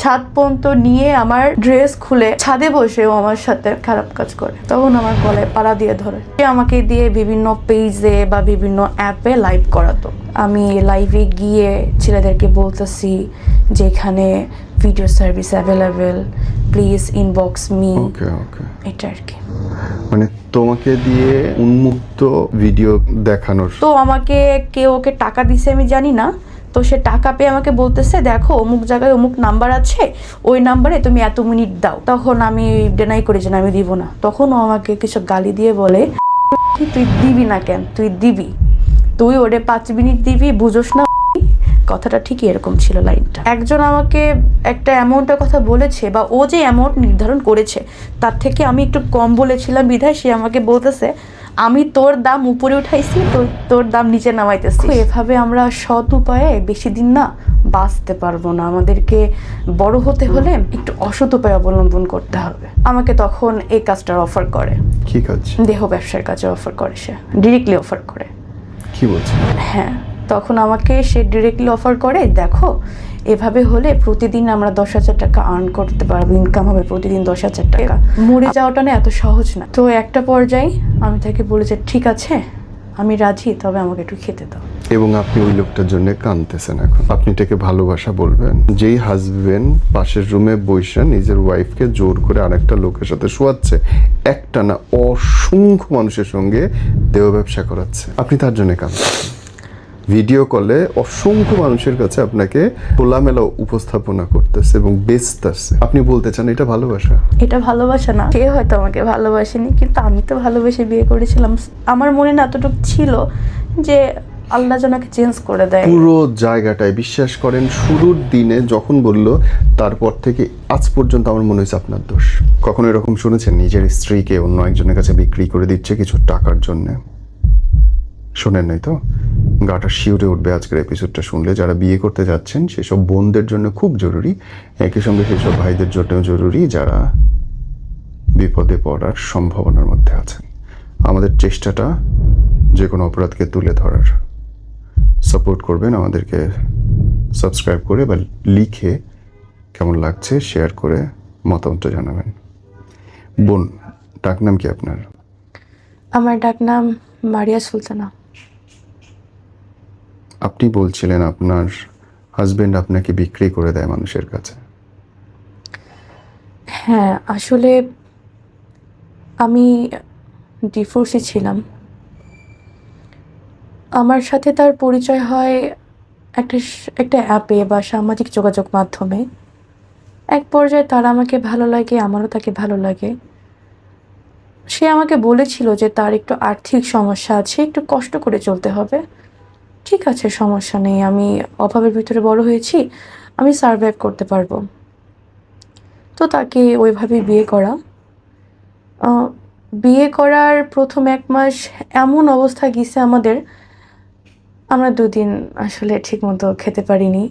ছাদ পর্যন্ত নিয়ে আমার ড্রেস খুলে ছাদে বসেও আমার সাথে খারাপ কাজ করে। তখন আমার গলায় পাড়া দিয়ে ধরে, সে আমাকে দিয়ে বিভিন্ন পেজে বা বিভিন্ন অ্যাপে লাইভ করাতো। আমি লাইভে গিয়ে ছেলেদেরকে বলতেছি যে এখানে video service available, please inbox me. এটা আর কি, মানে তোমাকে দিয়ে উন্মুক্ত ভিডিও দেখানোর। তো আমাকে কেউ ওকে টাকা দিছে আমি জানি না, তো সে টাকা পেয়ে আমাকে বলতেছে দেখো অমুক জায়গায় অমুক নাম্বার আছে, ওই নাম্বারে তুমি এত মিনিট দাও। তখন আমি ডেনাই করি যে আমি দিব না। তখন ও আমাকে কিছু গালি দিয়ে বলে তুই দিবি না কেন, তুই দিবি, তুই ওরে 5 মিনিট দিবি, বুঝোস না। কথাটা ঠিকই এরকম ছিল লাইনটা। একজন আমাকে একটা অ্যামাউন্টের কথা বলেছে, বা ও যে অ্যামাউন্ট নির্ধারণ করেছে তার থেকে আমি একটু কম বলেছিলাম বিধায় সে আমাকে বলতেছে আমি তোর দাম উপরে উঠাইছি, তোর দাম নিচে নামাইতেছি। এভাবে আমরা সৎ উপায়ে বেশি দিন না বাঁচতে পারবো না। আমাদেরকে বড় হতে হলে একটু অসৎ উপায় অবলম্বন করতে হবে। আমাকে তখন এই কাজটার অফার করে। কি কাজ? দেহ ব্যবসার কাজে অফার করে, সে ডিরেক্টলি অফার করে। কি বলছে? হ্যাঁ, তখন আমাকে সে ডিরেক্টলি অফার করে, দেখো এভাবে হলে প্রতিদিন আমরা 10,000 টাকা আর্ন করতে পারবো, ইনকাম হবে প্রতিদিন 10,000 টাকা। মরে যাওয়াটা না এত সহজ না। তো একটা পর্যায়ে আমি তাকে বলেছি ঠিক আছে আমি রাজি, তবে আমাকে একটু খেতে দাও। এবং আপনি ওই লোকটার জন্য কাঁদতেছেন। এখন আপনি এটাকে ভালোবাসা বলবেন? যেই হাজবেন্ড পাশের রুমে বসে নিজের ওয়াইফকে জোর করে আরেকটা লোকের সাথে শোয়াচ্ছে, একটা না অসংখ্য মানুষের সঙ্গে দেহ ব্যবসা করাচ্ছে, আপনি তার জন্য কাঁদতেছেন। ভিডিও কলে অসংখ্য মানুষের কাছে আপনাকে খোলামেলা উপস্থাপনা করতেছে এবং বেচতেছে। আপনি বলতে চান এটা ভালোবাসা? এটা ভালোবাসা না। সে হয়তো আমাকে ভালোবাসেনি, কিন্তু আমি তো ভালোবেসে বিয়ে করেছিলাম। আমার মনে না এতটুকু ছিল যে আল্লাহ জনাকে চেঞ্জ করে দেয়। পুরো জায়গাটায় বিশ্বাস করেন, শুরুর দিনে যখন বললো তারপর থেকে আজ পর্যন্ত আমার মনে হয়েছে আপনার দোষ। কখনো এরকম শুনেছেন নিজের স্ত্রীকে অন্য একজনের কাছে বিক্রি করে দিচ্ছে কিছু টাকার জন্য? শোনেন নাই তো? গাটা শিউরে উঠবে আজকের এপিসোডটা শুনলে। যারা বিয়ে করতে যাচ্ছেন সেসব বোনদের জন্য খুব জরুরি, একই সঙ্গে সেসব ভাইদের জন্যও জরুরি যারা বিপদে পড়ার সম্ভাবনার মধ্যে আছেন। আমাদের চেষ্টাটা যে কোনো অপরাধকে তুলে ধরার। সাপোর্ট করবেন আমাদেরকে, সাবস্ক্রাইব করে বা লিখে কেমন লাগছে শেয়ার করে মতামতটা জানাবেন। বোন, ডাক নাম কি আপনার? আমার ডাক নাম মারিয়া সুলতানা। আপনি বলছিলেন আপনার হাজবেন্ড আপনাকে বিক্রি করে দেয় মানুষের কাছে। হ্যাঁ, আসলে আমি ডিভোর্সে ছিলাম। আমার সাথে তার পরিচয় হয় একটা অ্যাপে বা সামাজিক যোগাযোগ মাধ্যমে। এক পর্যায়ে তার আমাকে ভালো লাগে, আমারও তাকে ভালো লাগে। সে আমাকে বলেছিল যে তার একটু আর্থিক সমস্যা আছে, একটু কষ্ট করে চলতে হবে। ঠিক আছে, সমস্যা নেই, আমি অভাবের ভিতরে বড় হয়েছি, আমি সারভাইভ করতে পারবো। তো তাকে ওইভাবেই বিয়ে করা। বিয়ে করার প্রথম 1 মাস এমন অবস্থা গেছে আমাদের, আমরা 2 দিন আসলে ঠিক মতো খেতে পারিনি।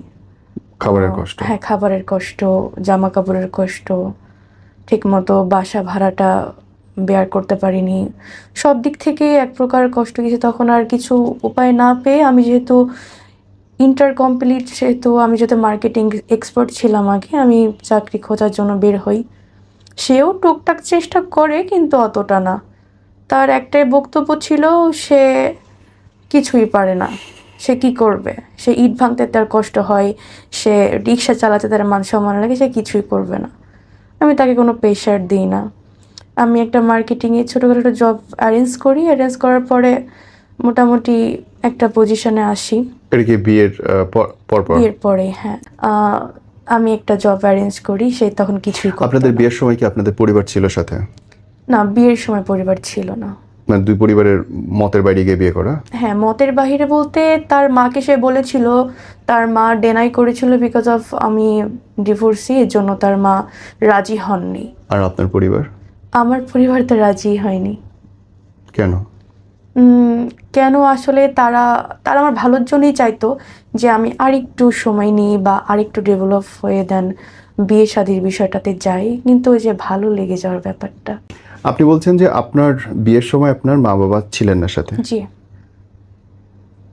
খাবারের কষ্ট? হ্যাঁ, খাবারের কষ্ট, জামা কাপড়ের কষ্ট, ঠিক মতো বাসা ভাড়াটা বেয়ার করতে পারিনি। সব দিক থেকেই এক প্রকার কষ্ট গেছে। তখন আর কিছু উপায় না পেয়ে আমি যেহেতু ইন্টার কমপ্লিট, সেহেতু আমি যেহেতু মার্কেটিং এক্সপার্ট ছিলাম আগে, আমি চাকরি খোঁজার জন্য বের হই। সেও টুকটাক চেষ্টা করে, কিন্তু অতটা না। তার একটাই বক্তব্য ছিল সে কিছুই পারে না, সে কি করবে, সে ইট ভাঙতে তার কষ্ট হয়, সে রিক্সা চালাতে তার মান সম্মান লাগে, সে কিছুই করবে না। আমি তাকে কোনো প্রেশার দিই না। আমি একটা মার্কেটিংয়ে ছোটোখাটো একটা জব অ্যারেঞ্জ করার পরে মোটামুটি একটা পজিশনে আসি। এটা কি বিয়ের পর? বিয়ের পরে, হ্যাঁ। আমি একটা জব অ্যারেঞ্জ করি, সে তখন কিছুই করতো না। আপনাদের বিয়ের সময় কি আপনাদের পরিবার ছিল সাথে? না, বিয়ের সময় পরিবার ছিল না। মানে 2 পরিবারের মতের বাইরে গিয়ে বিয়ে করা? হ্যাঁ, মতের বাহিরে বলতে তার মাকে সে বলেছিল, তার মা ডেনাই করেছিল বিকজ অফ আমি ডিভোর্সি, এর জন্য তার মা রাজি হননি। আর আপনার পরিবার? আমার পরিবার তো রাজি হয়নি। কেন? কেন আসলে তারা আমার ভালোর জন্যই চাইতো যে আমি আরেকটু সময় নিই বা আরেকটু ডেভেলপ হয়ে দেন বিয়ে শাদীর বিষয়টাতে যাই, কিন্তু ওই যে ভালো লেগে যাওয়ার ব্যাপারটা। আপনি বলছেন যে আপনার বিয়ের সময় আপনার মা বাবা ছিলেন না সাথে? জি।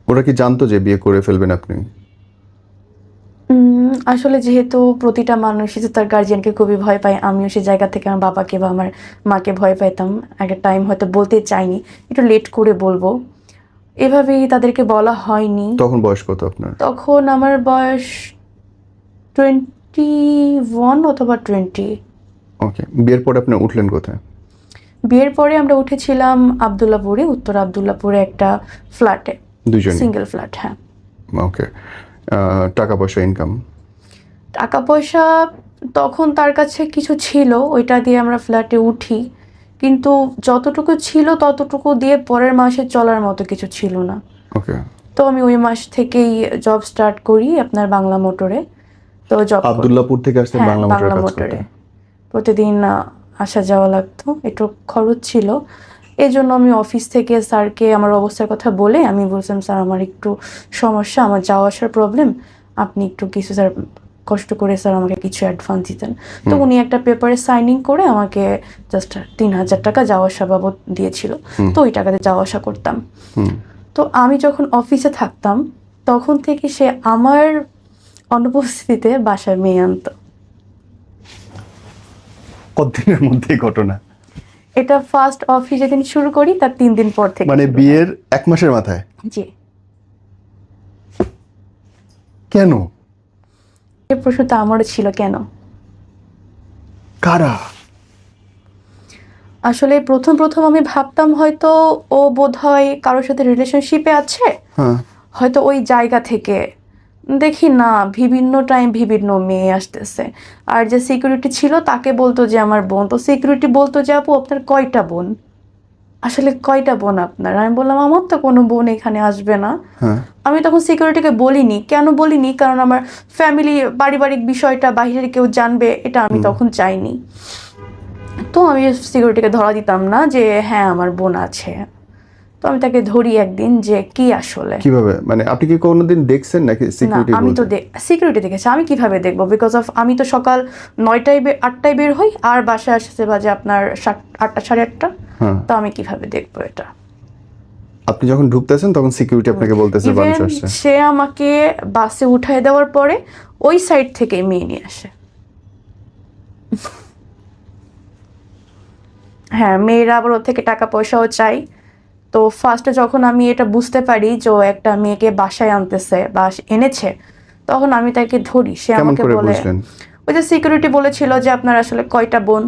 ওরা কি জানতো যে বিয়ে করে ফেলবেন আপনি? আসলে যেহেতু প্রতিটা মানুষই তো তার গার্জিয়ানকে খুবই ভয় পায়, আমিও সে জায়গা থেকে আমার বাবাকে বা আমার মাকে ভয় পাইতাম। একটা টাইম হয়তো বলতে চাইনি, একটু লেট করে বলবো, এভাবেই তাদেরকে বলা হয়নি। তখন বয়স কত আপনার? তখন আমার বয়স 21 অথবা 20। ওকে, বিয়ের পরে আপনি উঠলেন কোথায়? বিয়ের পরে আমরা উঠেছিলাম আবদুল্লাপুরে, উত্তর আবদুল্লাপুরে একটা ফ্ল্যাটে, দুজনে? সিঙ্গেল ফ্ল্যাট, হ্যাঁ। ওকে। টাকা পয়সা ইনকাম? টাকা পয়সা তখন তার কাছে কিছু ছিল, ওইটা দিয়ে আমরা ফ্ল্যাটে উঠি, কিন্তু যতটুকু ছিল ততটুকু দিয়ে পরের মাসে চলার মতো কিছু ছিল না। ওকে। তো আমি ওই মাস থেকেই জব স্টার্ট করি আপনার বাংলা মোটরে। তো জব আব্দুল্লাহপুর থেকে আসতে হ্যাঁ, বাংলা মোটরে বাংলা কাজ মোটরে করতেন? প্রতিদিন আসা যাওয়া লাগতো, একটু খরচ ছিল। এই জন্য আমি অফিস থেকে স্যারকে আমার অবস্থার কথা বলে আমি বলছিলাম, স্যার আমার একটু সমস্যা, আমার যাওয়া আসার প্রবলেম, আপনি একটু কিছু স্যার কষ্ট করে স্যার আমাকে কিছু অ্যাডভান্স দিতেন। তো উনি একটা পেপারে সাইনিং করে আমাকে জাস্ট 3,000 টাকা যাওয়া আসা বাবদ দিয়েছিল। তো ওই টাকাতে যাওয়া আসা করতাম। তো আমি যখন অফিসে থাকতাম তখন থেকে সে আমার অনুপস্থিতিতে বাসায় মেয়ে আনতো। কতদিনের মধ্যে এই ঘটনা? এটা ফার্স্ট অফিস যেদিন শুরু করি তার 3 দিন পর থেকে মানে শুরু হয়। বিয়ের 1 মাসের মাথায়? জি। কেন? এই প্রশ্নটা আমারও ছিল, কেন? কারা? আসলে প্রথম প্রথম আমি ভাবতাম হয়তো ও বোধহয় কারোর সাথে রিলেশনশিপে আছে, হ্যাঁ। হয়তো ওই জায়গা থেকে। দেখি না, বিভিন্ন টাইম বিভিন্ন মেয়ে আসতেছে। আর যে সিকিউরিটি ছিল তাকে বলতো যে আমার বোন, তো সিকিউরিটি বলতো যে আপু আপনার কয়টা বোন, আসলে কয়টা বোন আপনার? আমি বললাম আমার তো কোনো বোন এখানে আসবে না। হ্যাঁ। আমি তখন সিকিউরিটিকে বলিনি, কেন বলিনি, কারণ আমার ফ্যামিলি পারিবারিক বিষয়টা বাইরের কেউ জানবে, এটা আমি তখন চাইনি। তো আমি সিকিউরিটিকে ধরা দিতাম না যে হ্যাঁ আমার বোন আছে। তো আমি তাকে ধরি একদিন যে কি আসলে। কিভাবে, মানে আপনি কি কোনোদিন দেখছেন নাকি না, সিকিউরিটি আমি তো বলছে? সিকিউরিটি দেখেছি, আমি কিভাবে দেখবো? বিকজ অফ আমি তো সকাল 9টায় 8টায় বের হই আর বাসায় আসতে বাজে আপনার 8টা 8:30। হ্যাঁ। তো আমি কিভাবে দেখবো এটা? আপনি যখন ঢুকতেছেন তখন সিকিউরিটি আপনাকে বলতেছে মানুষ ইভেন আসছে? সে আমাকে বাসে উঠায় দেওয়ার পরে ওই সাইড থেকে মেয়ে নিয়ে আসে। হ্যাঁ, মেয়েরা আবার ওর থেকে টাকা পয়সাও চাই। তো ফার্স্টে যখন আমি এটা বুঝতে পারি যে ও একটা মেয়েকে বাসায় আনতেছে বা এনেছে, তখন আমি তাকে ধরি। সে কেমন আমাকে করে বলে, বুঝলেন? ওই যে সিকিউরিটি বলেছিল যে আপনার আসলে কয়টা বোন।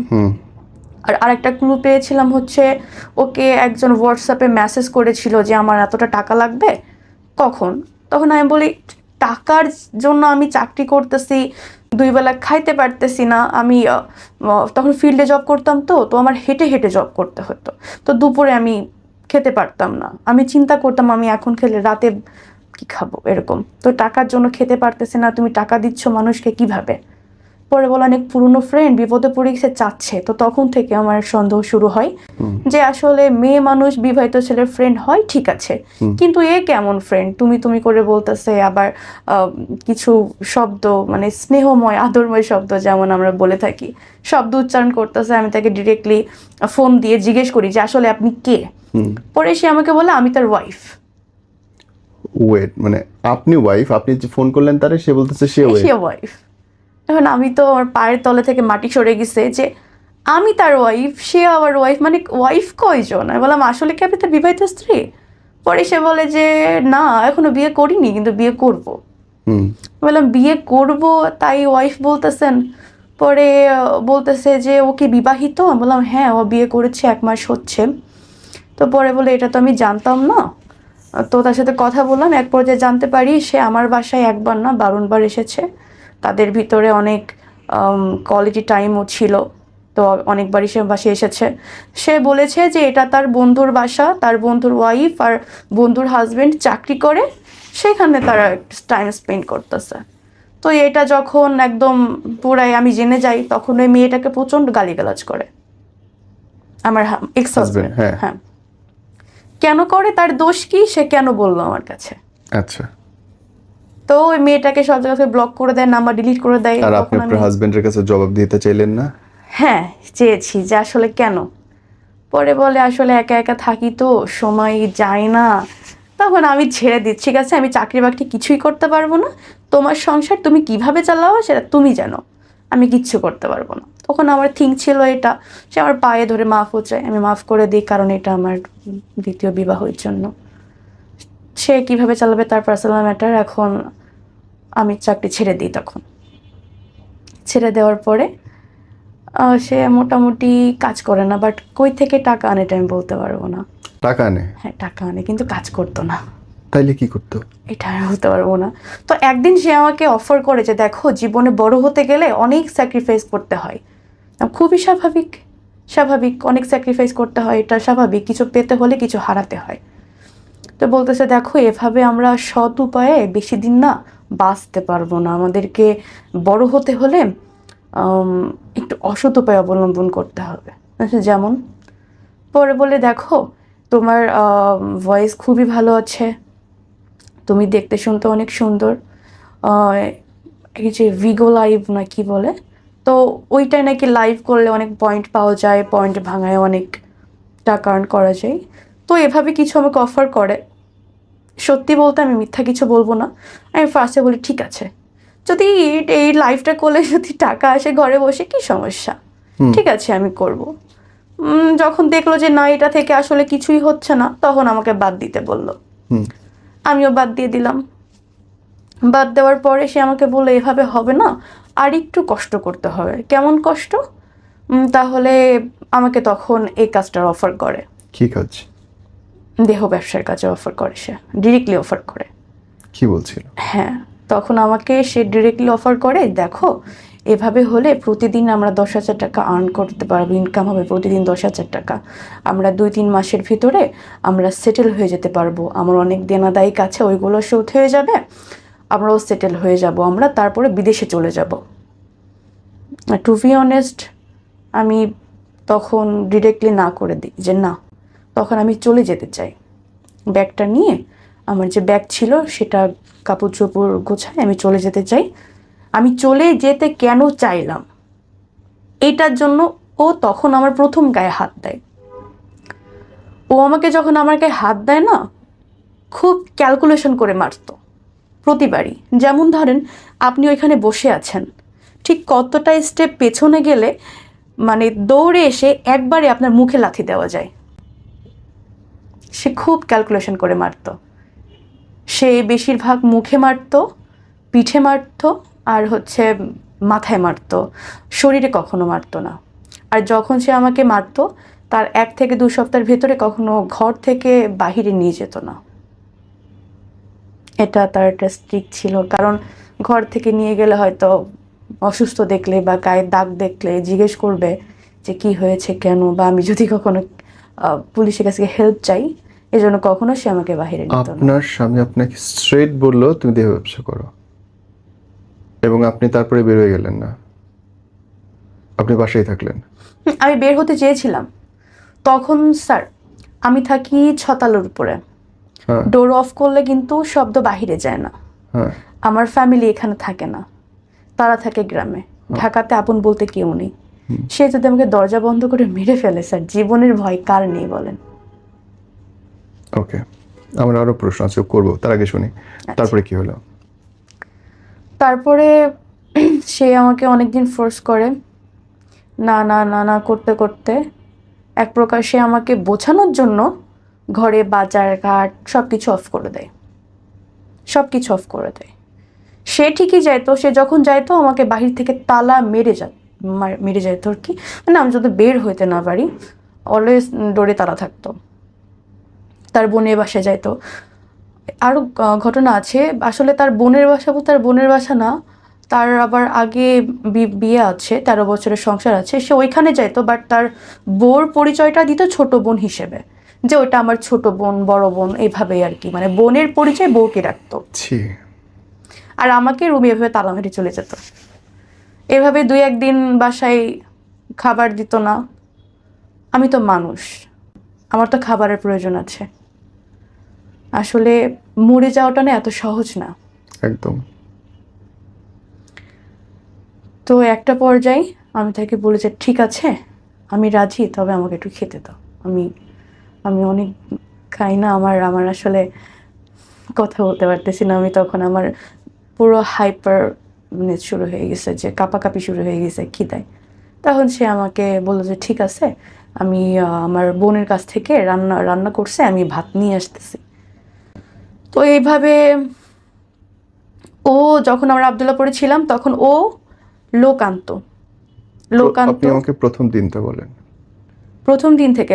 আর আরেকটা ক্লু পেয়েছিলাম হচ্ছে ওকে একজন হোয়াটসঅ্যাপে মেসেজ করেছিল যে আমার এতটা টাকা লাগবে। কখন? তখন আমি বলি টাকার জন্য আমি চাকরি করতেছি, 2 বেলা খাইতে পারতেছি না, আমি তখন ফিল্ডে জব করতাম, তো আমার হেঁটে হেঁটে জব করতে হতো। তো দুপুরে আমি খেতে পারতাম না, আমি চিন্তা করতাম আমি এখন খেলে রাতে কি খাবো, এরকম। তো টাকার জন্য খেতে পারতেছি না, তুমি টাকা দিচ্ছ মানুষকে কিভাবে? পরে বলা অনেক পুরনো ফ্রেন্ড, বিপদে পড়ে গেছে চাচ্ছে। তো তখন থেকে আমার সন্দেহ শুরু হয় যে আসলে মেয়ে মানুষ বিবাহিত ছেলের ফ্রেন্ড হয় ঠিক আছে, কিন্তু এ কেমন ফ্রেন্ড, তুমি তুমি করে বলতেছে, আবার কিছু শব্দ মানে স্নেহময় আদরময় শব্দ যেমন আমরা বলে থাকি শব্দ উচ্চারণ করতেছে। আমি তাকে ডিরেক্টলি ফোন দিয়ে জিজ্ঞেস করি যে আসলে আপনি কে? পরে সে আমাকে বলে আমি তার ওয়াইফ। ওয়েট, মানে আপনি ওয়াইফ, আপনি যে ফোন করলেন তারে, সে বলতেছে সে ওয়াইফ। এখন আমি তো আমার পায়ের তলে থেকে মাটি সরে গেছে যে আমি তার ওয়াইফ, সে আবার ওয়াইফ, মানে ওয়াইফ কয়জন? আমি বললাম আসলে কি আপনি তার বিবাহিত স্ত্রী? পরে সে বলে যে না এখনো বিয়ে করিনি, কিন্তু বিয়ে করব। বললাম বিয়ে করব তাই ওয়াইফ বলতেছেন? পরে বলতেছে যে ও কি বিবাহিত? আমি বললাম হ্যাঁ ও বিয়ে করেছে, 1 মাস হচ্ছে। তো পরে বলে এটা তো আমি জানতাম না। তো তার সাথে কথা বললাম, এক পর্যায়ে জানতে পারি সে আমার বাসায় 1 বার না 52 বার এসেছে। তাদের ভিতরে অনেক কোয়ালিটি টাইমও ছিল, তো অনেকবারই সে বাসায় এসেছে। সে বলেছে যে এটা তার বন্ধুর বাসা, তার বন্ধুর ওয়াইফ আর বন্ধুর হাজবেন্ড চাকরি করে, সেখানে তারা টাইম স্পেন্ড করতেছে। তো এটা যখন একদম পুরাই আমি জেনে যাই, তখন ওই মেয়েটাকে প্রচণ্ড গালিগালাজ করে আমার এক্স হাজবেন্ড। হ্যাঁ, কেন করে, তার দোষ কি, সে কেন বললো আমার কাছে? আচ্ছা। তো ওই মেয়েটাকে সব জায়গা থেকে ব্লক করে দেয়, নাম্বার ডিলিট করে দেয়। আর আপনি আপনার হাজবেন্ডের কাছে জবাব দিতে চাইলেন না? হ্যাঁ চেয়েছি যে আসলে কেন। পরে বলে আসলে একা একা থাকি তো সময় যায় না। তখন আমি ছেড়ে দিই, ঠিক আছে আমি চাকরি বাকরি কিছুই করতে পারবো না, তোমার সংসার তুমি কিভাবে চালাও সেটা তুমি জানো, আমি কিচ্ছু করতে পারবো না। তখন আমার থিঙ্ক ছিল এটা, সে আমার পায়ে ধরে মাফও চায়, আমি মাফ করে দিই, কারণ এটা আমার দ্বিতীয় বিবাহের জন্য। সে কিভাবে চালাবে তার পার্সোনাল ম্যাটার। এখন আমি চাকরি ছেড়ে দিই। তখন ছেড়ে দেওয়ার পরে সে মোটামুটি কাজ করে না, বাট কই থেকে টাকা আনে এটা আমি বলতে পারবো না। টাকা নেই? হ্যাঁ টাকা আনে, কিন্তু কাজ করতো না। তাইলে কি করতো? এটা আমি বলতে পারবো না। তো একদিন সে আমাকে অফার করে যে দেখো, জীবনে বড় হতে গেলে অনেক স্যাক্রিফাইস করতে হয়। খুবই স্বাভাবিক, স্বাভাবিক, অনেক স্যাক্রিফাইস করতে হয়, এটা স্বাভাবিক। কিছু পেতে হলে কিছু হারাতে হয়। তো বলতেছে দেখো, এভাবে আমরা সৎ উপায়ে বেশি দিন না বাঁচতে পারবো না, আমাদেরকে বড় হতে হলে একটু অসৎ উপায় অবলম্বন করতে হবে। যেমন পরে বলে দেখো, তোমার ভয়েস খুবই ভালো আছে, তুমি দেখতে শুনতে অনেক সুন্দর, এই যে ভিগো লাইভ না কি বলে, তো ওইটাই নাকি লাইভ করলে অনেক পয়েন্ট পাওয়া যায়, পয়েন্ট ভাঙায় অনেক টাকা আর্ন করা যায়। তো এভাবে কিছু আমাকে অফার করে। সত্যি বলতে আমি মিথ্যা কিছু বলবো না, আমি ফার্স্টে বলি ঠিক আছে, যদি এই লাইফটা করলে যদি টাকা আসে ঘরে বসে কি সমস্যা, ঠিক আছে আমি করব। যখন দেখলো যে না, এটা থেকে আসলে কিছুই হচ্ছে না, তখন আমাকে বাদ দিতে বললো। আমিও বাদ দিয়ে দিলাম। বাদ দেওয়ার পরে সে আমাকে বললো এভাবে হবে না, আর একটু কষ্ট করতে হবে। কেমন কষ্ট? তাহলে আমাকে তখন এই কাজটার অফার করে। কি কাজ? দেহ ব্যবসার কাজে অফার করে, সে ডিরেক্টলি অফার করে। কি বলছিল? হ্যাঁ, তখন আমাকে সে ডিরেক্টলি অফার করে, দেখো এভাবে হলে প্রতিদিন আমরা 10,000 টাকা আর্ন করতে পারবো, ইনকাম হবে প্রতিদিন 10,000 টাকা। আমরা 2-3 মাসের ভিতরে আমরা সেটেল হয়ে যেতে পারবো, আমার অনেক দেনাদায়িক আছে, ওইগুলো শোধ হয়ে যাবে, আমরাও সেটেল হয়ে যাব, আমরা তারপরে বিদেশে চলে যাব। টু বি অনেস্ট, আমি তখন ডিরেক্টলি না করে দিই যে না, তখন আমি চলে যেতে চাই। ব্যাগটা নিয়ে, আমার যে ব্যাগ ছিল সেটা কাপড় চোপড় গোছায় আমি চলে যেতে চাই। আমি চলে যেতে কেন চাইলাম এটার জন্য ও তখন আমার প্রথম গায়ে হাত দেয়। ও আমাকে যখন আমার গায়ে হাত দেয় না, খুব ক্যালকুলেশন করে মারতো প্রতিবারই। যেমন ধরেন, আপনি ওইখানে বসে আছেন, ঠিক কতটা স্টেপ পেছনে গেলে মানে দৌড়ে এসে একবারে আপনার মুখে লাথি দেওয়া যায়। সে খুব ক্যালকুলেশন করে মারতো। সে বেশিরভাগ মুখে মারতো, পিঠে মারতো, আর হচ্ছে মাথায় মারতো, শরীরে কখনো মারতো না। আর যখন সে আমাকে মারতো, তার 1 থেকে 2 সপ্তাহের ভেতরে কখনো ঘর থেকে বাহিরে নিয়ে যেত না। এটা তার একটা স্ট্রিক্ট ছিল, কারণ ঘর থেকে নিয়ে গেলে হয়তো অসুস্থ দেখলে বা গায়ে দাগ দেখলে জিজ্ঞেস করবে যে কি হয়েছে, কেন, বা আমি যদি কখনো পুলিশের কাছে হেল্প চাই, এজন্য কখনো সে আমাকে বাহিরে নিত না। আপনার স্বামী আপনাকে স্ট্রেট বললো তুমি দেহ ব্যবসা করো, এবং আপনি তারপরে বের হয়ে গেলেন না, আপনি বাসায় থাকলেন? আমি বের হতে চেয়েছিলাম। তখন স্যার, আমি থাকি 6 তলার উপরে, ডোর অফ করলে কিন্তু শব্দ বাহিরে যায় না। আমার ফ্যামিলি এখানে থাকে না, তারা থাকে গ্রামে, ঢাকাতে আপন বলতে কেউ নেই। সে যদি আমাকে দরজা বন্ধ করে মেরে ফেলে, স্যার জীবনের ভয় কার নেই বলেন? ওকে, আমার আরো প্রশ্ন আছে, করবো, তার আগে শুনি তারপরে কি হলো। তারপরে সে আমাকে অনেকদিন ফোর্স করে, না না না না করতে করতে এক প্রকার সে আমাকে বোঝানোর জন্য ঘরে বাজার ঘাট সব কিছু অফ করে দেয়, সব কিছু অফ করে দেয়। সে ঠিকই যাইতো, সে যখন যাইতো আমাকে বাহির থেকে তালা মেরে যাইতো আর কি, মানে আমি যদি বের হইতে না পারি, অলওয়েজ ডোরে তালা থাকতো। তার বোনের বাসায় যাইতো। আরও ঘটনা আছে, আসলে তার বোনের বাসা না, তার আবার আগে বিয়ে আছে, 13 বছরের সংসার আছে, সে ওইখানে যাইতো, বাট তার বোর পরিচয়টা দিত ছোট বোন হিসেবে, যে ওইটা আমার ছোট বোন, বড় বোন, এইভাবেই আর কি, মানে বোনের পরিচয় বউকে রাখতো। আর আমাকে রুমে এভাবে তালা মেরে চলে যেত। এভাবে 2-1 দিন বাসায় খাবার দিত না। আমি তো মানুষ, আমার তো খাবারের প্রয়োজন আছে। আসলে মরে যাওয়াটা না এত সহজ না একদম। তো একটা পর্যায়ে আমি তাকে বলি যে ঠিক আছে আমি রাজি, তবে আমাকে একটু খেতে দাও, আমি অনেক খাই না, আমার আসলে কথা বলতে পারতেছি না। আমি তখন আমার পুরো হাইপার শুরু হয়ে গেছে, যে কাঁপাকাঁপি শুরু হয়ে গেছে খিদায়। তখন সে আমাকে বললো যে ঠিক আছে, আমি আমার বোনের কাছ থেকে রান্না করছে, আমি ভাত নিয়ে আসতেছি। তো এইভাবে ও, যখন আমরা আবদুল্লাপুরে ছিলাম তখন ও লোক আনতো। আপনি আমাকে প্রথম দিনটা বলেন। প্রথম দিন থেকে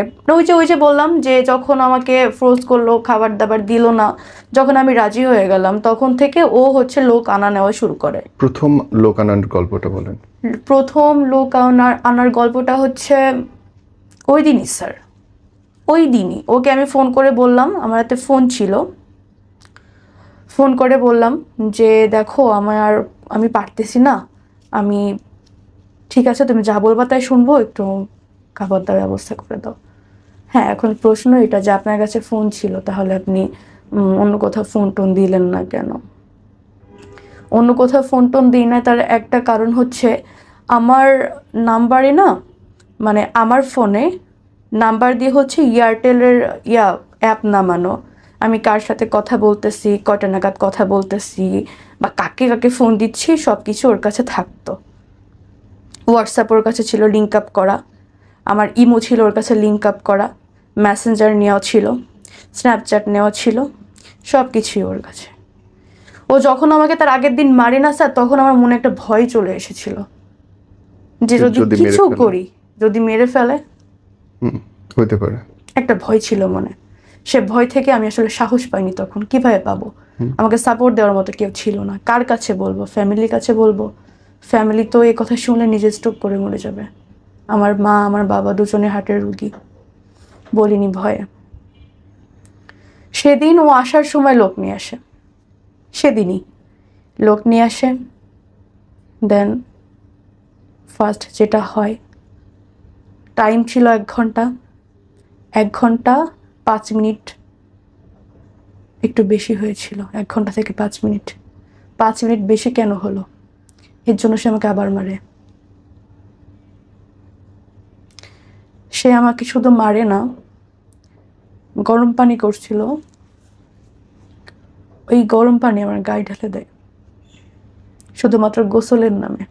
ওই যে বললাম যে যখন আমাকে ফোর্স করলো, খাবার দাবার দিল না, যখন আমি রাজি হয়ে গেলাম তখন থেকে ও হচ্ছে লোক আনা নেওয়া শুরু করে। প্রথম লোক আনার গল্পটা বলেন। প্রথম লোক আনার গল্পটা হচ্ছে ওই দিনই স্যার, ওই দিনই ওকে আমি ফোন করে বললাম, আমার হাতে ফোন ছিল, ফোন করে বললাম যে দেখো আমি পারতেছি না, আমি ঠিক আছে তুমি যা বলবা তাই শুনবো, একটু খাবার দাবার ব্যবস্থা করে দাও। হ্যাঁ, এখন প্রশ্ন এটা যে আপনার কাছে ফোন ছিল, তাহলে আপনি অন্য কোথাও ফোন টোন দিলেন না কেন? অন্য কোথাও ফোন টোন দিই না, তার একটা কারণ হচ্ছে আমার নাম্বারে না, মানে আমার ফোনে নাম্বার দিয়ে হচ্ছে এয়ারটেলের অ্যাপ নামানো। আমি কার সাথে কথা বলতেছি, কয়টা নাগাদ কথা বলতেছি, বা কাকে কাকে ফোন দিচ্ছি, সব কিছু ওর কাছে থাকতো। হোয়াটসঅ্যাপ ওর কাছে ছিল লিঙ্ক আপ করা, আমার ইমো ছিল ওর কাছে লিঙ্ক আপ করা, মেসেঞ্জার নেওয়া ছিল, স্ন্যাপচ্যাট নেওয়া ছিল, সব কিছুই ওর কাছে। ও যখন আমাকে তার আগের দিন মারে না স্যার, তখন আমার মনে একটা ভয় চলে এসেছিল যে যদি কিছু করি, যদি মেরে ফেলে, হতে পারে একটা ভয় ছিল মনে। সে ভয় থেকে আমি আসলে সাহস পাইনি তখন। কিভাবে পাবো? আমাকে সাপোর্ট দেওয়ার মতো কেউ ছিল না। কার কাছে বলবো? ফ্যামিলির কাছে বলবো? ফ্যামিলি তো এই কথা শুনলে নিজে স্ট্রোক করে মরে যাবে। আমার মা, আমার বাবা দুজনে হার্টের রুগী। বলিনি ভয়ে। সেদিন ও আসার সময় লোক নিয়ে আসে, সেদিনই লোক নিয়ে আসে। দেন ফার্স্ট যেটা হয়, টাইম ছিল 1 ঘন্টা, 1 ঘন্টা 5 মিনিট, একটু বেশি হয়েছিল, 1 ঘন্টা থেকে 5 মিনিট। 5 মিনিট বেশি কেন হলো, এর জন্য সে আমাকে আবার মারে। সে আমাকে শুধু মারে না, গরম পানি করছিল, ওই গরম পানি আমার গায়ে ঢেলে দেয়, শুধুমাত্র গোসলের নামে,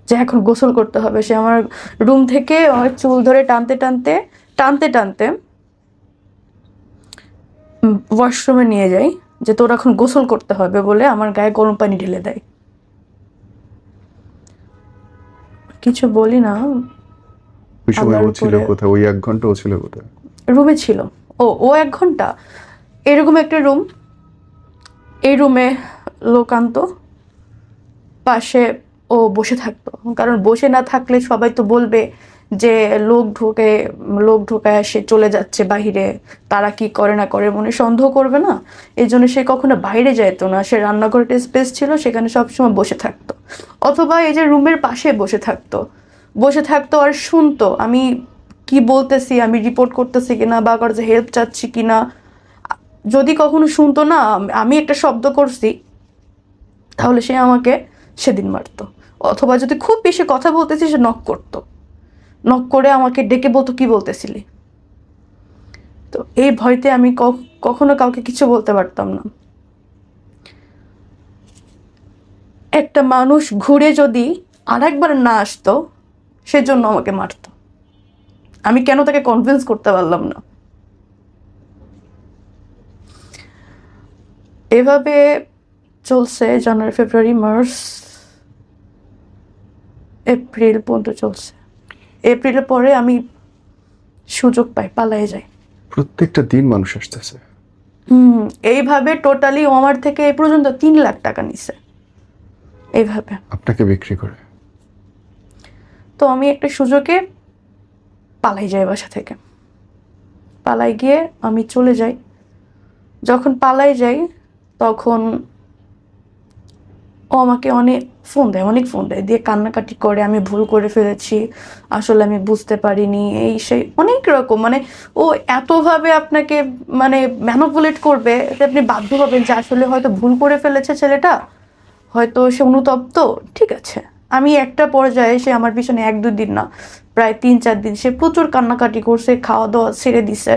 যে এখন গোসল করতে হবে। সে আমার রুম থেকে আমার চুল ধরে টানতে টানতে টানতে টানতে ওয়াশরুমে নিয়ে যাই, যে তোর এখন গোসল করতে হবে বলে আমার গায়ে গরম পানি ঢেলে দেয়। কিছু বলি না। ওই সময় ও ছিল কোথায়? ওই 1 ঘন্টা ও ছিল কোথায়? রুমে ছিল। ও 1 ঘন্টা এরকম একটা রুম, এই রুমে লোক আনতো, পাশে ও বসে থাকতো। কারণ বসে না থাকলে সবাই তো বলবে যে লোক ঢোকায় সে চলে যাচ্ছে বাহিরে, তারা কি করে না করে মনে সন্দেহ করবে না, এই জন্য সে কখনো বাইরে যাইতো না। সে রান্নাঘরটা স্পেস ছিল, সেখানে সবসময় বসে থাকতো, অথবা এই যে রুমের পাশে বসে থাকতো আর শুনতো আমি কি বলতেছি, আমি রিপোর্ট করতেছি কিনা, বা কারো হেল্প চাচ্ছি কিনা। যদি কখনো শুনতো না আমি একটা শব্দ করছি, তাহলে সে আমাকে সেদিন মারতো। অথবা যদি খুব বেশি কথা বলতেছি, সে নক করতো, নক করে আমাকে ডেকে বলতো কি বলতেছিলি। তো এই ভয়তে আমি কখনো কাউকে কিছু বলতে পারতাম না। একটা মানুষ ঘুরে যদি আরেকবার না আসতো, সেজন্য আমাকে মারতো। আমি কেন তাকে কনভিন্স করতে পারলাম না। এভাবে চলছে জানুয়ারি, ফেব্রুয়ারি, মার্চ, এপ্রিল পর্যন্ত চলছে। এপ্রিলের পরে আমি সুযোগ পাই, পালাই যাই। প্রত্যেকটা দিন মানুষ আসতেছে। এইভাবে টোটালি আমার থেকে এই পর্যন্ত 3 লাখ টাকা নিছে এইভাবে আপনাকে বিক্রি করে। তো আমি একটা সুযোগে পালাই যাই, বাসা থেকে পালাই গিয়ে আমি চলে যাই। যখন পালাই যাই তখন ও আমাকে অনেক ফোন দেয় দিয়ে কান্নাকাটি করে, আমি ভুল করে ফেলেছি, আসলে আমি বুঝতে পারিনি, এই সেই অনেক রকম। মানে ও এতভাবে আপনাকে মানে ম্যানিপুলেট করবে যে আপনি বাধ্য হবেন যে আসলে হয়তো ভুল করে ফেলেছে ছেলেটা, হয়তো সে অনুতপ্ত। ঠিক আছে, আমি একটা পর্যায়ে সে আমার পিছনে 1-2 দিন না, প্রায় 3-4 দিন সে প্রচুর কান্নাকাটি করছে, খাওয়া দাওয়া ছেড়ে দিছে।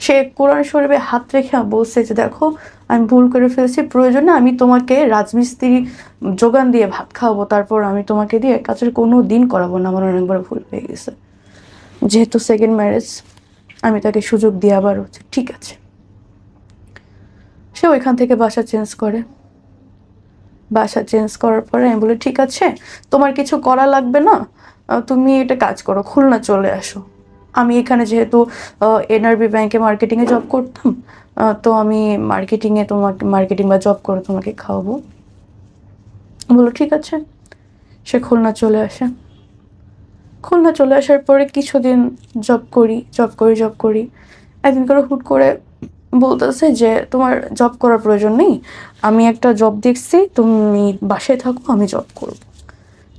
সে কোরআন শরীফে হাত রেখে বলছে যে দেখো আমি ভুল করে ফেলছি, প্রয়োজনে আমি তোমাকে রাজমিস্ত্রি যোগান দিয়ে ভাত খাওয়াবো, তারপর আমি তোমাকে দিয়ে কাজের কোনো দিন করাবো না, আমার অনেকবার ভুল হয়ে গেছে। যেহেতু সেকেন্ড ম্যারেজ, আমি তাকে সুযোগ দিয়ে আবার হচ্ছে ঠিক আছে। সে ওইখান থেকে বাসা চেঞ্জ করে। বাসা চেঞ্জ করার পরে আমি বলি ঠিক আছে, তোমার কিছু করা লাগবে না, তুমি এটা কাজ করো, খুলনা চলে আসো। আমি এখানে যেহেতু এনআরবি ব্যাংকে মার্কেটিংয়ে জব করতাম, তো আমি মার্কেটিংয়ে তোমাকে মার্কেটিং বা জব করে তোমাকে খাওয়াবো। বলো ঠিক আছে। সে খুলনা চলে আসে। খুলনা চলে আসার পরে কিছুদিন জব করি। একদিন করে হুট করে বলতেছে যে তোমার জব করার প্রয়োজন নেই, আমি একটা জব দেখছি, তুমি বাসায় থাকো, আমি জব করব।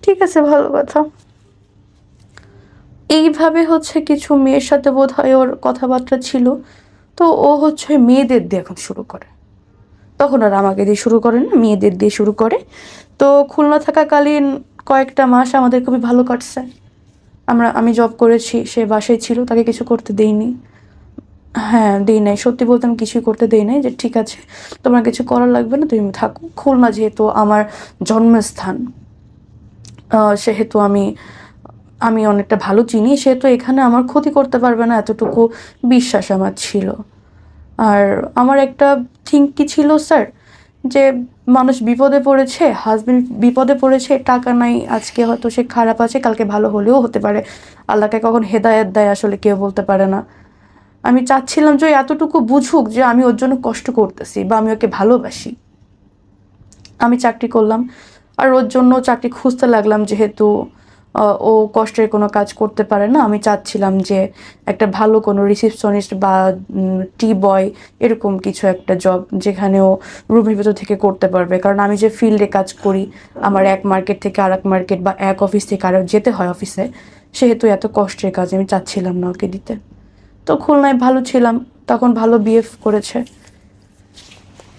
ঠিক আছে, ভালো কথা। এইভাবে হচ্ছে কিছু মেয়ের সাথে বোধ হয় ওর কথাবার্তা ছিল, তো ও হচ্ছে মেয়েদের দিয়ে এখন শুরু করে। তখন আর আমাকে দিয়ে শুরু করে না, মেয়েদের দিয়ে শুরু করে। তো খুলনা থাকাকালীন কয়েকটা মাস আমাদের খুবই ভালো কাটছে। আমি জব করেছি, সে বাসায় ছিল, তাকে কিছু করতে দেইনি। হ্যাঁ, দেই নাই, সত্যি বলতে আমি কিছুই করতে দেই নাই, যে ঠিক আছে তোমার কিছু করা লাগবে না, তুমি থাকো। খুলনা যেহেতু আমার জন্মস্থান, সেহেতু আমি আমি অনেকটা ভালো চিনি, সেহেতু এখানে আমার ক্ষতি করতে পারবে না, এতটুকু বিশ্বাস আমার ছিল। আর আমার একটা থিঙ্ক কি ছিল স্যার, যে মানুষ বিপদে পড়েছে, হাজবেন্ড বিপদে পড়েছে, টাকা নাই, আজকে হয়তো সে খারাপ আছে, কালকে ভালো হলেও হতে পারে। আল্লাহকে কখন হেদায়েত দেয় আসলে কেউ বলতে পারে না। আমি চাচ্ছিলাম যে এতটুকু বুঝুক যে আমি ওর জন্য কষ্ট করতেছি বা আমি ওকে ভালোবাসি। আমি চাকরি করলাম, আর ওর জন্য চাকরি খুঁজতে লাগলাম, যেহেতু ও কষ্টের কোনো কাজ করতে পারে না। আমি চাচ্ছিলাম যে একটা ভালো কোনো রিসেপশনিস্ট বা টি বয় এরকম কিছু একটা জব, যেখানে ও রুমের ভেতর থেকে করতে পারবে। কারণ আমি যে ফিল্ডে কাজ করি, আমার এক মার্কেট থেকে আর এক মার্কেট বা এক অফিস থেকে আরও যেতে হয় অফিসে, সেহেতু এত কষ্টের কাজ আমি চাচ্ছিলাম না ওকে দিতে। তো খুলনায় ভালো ছিলাম, তখন ভালো বিহেভ করেছে।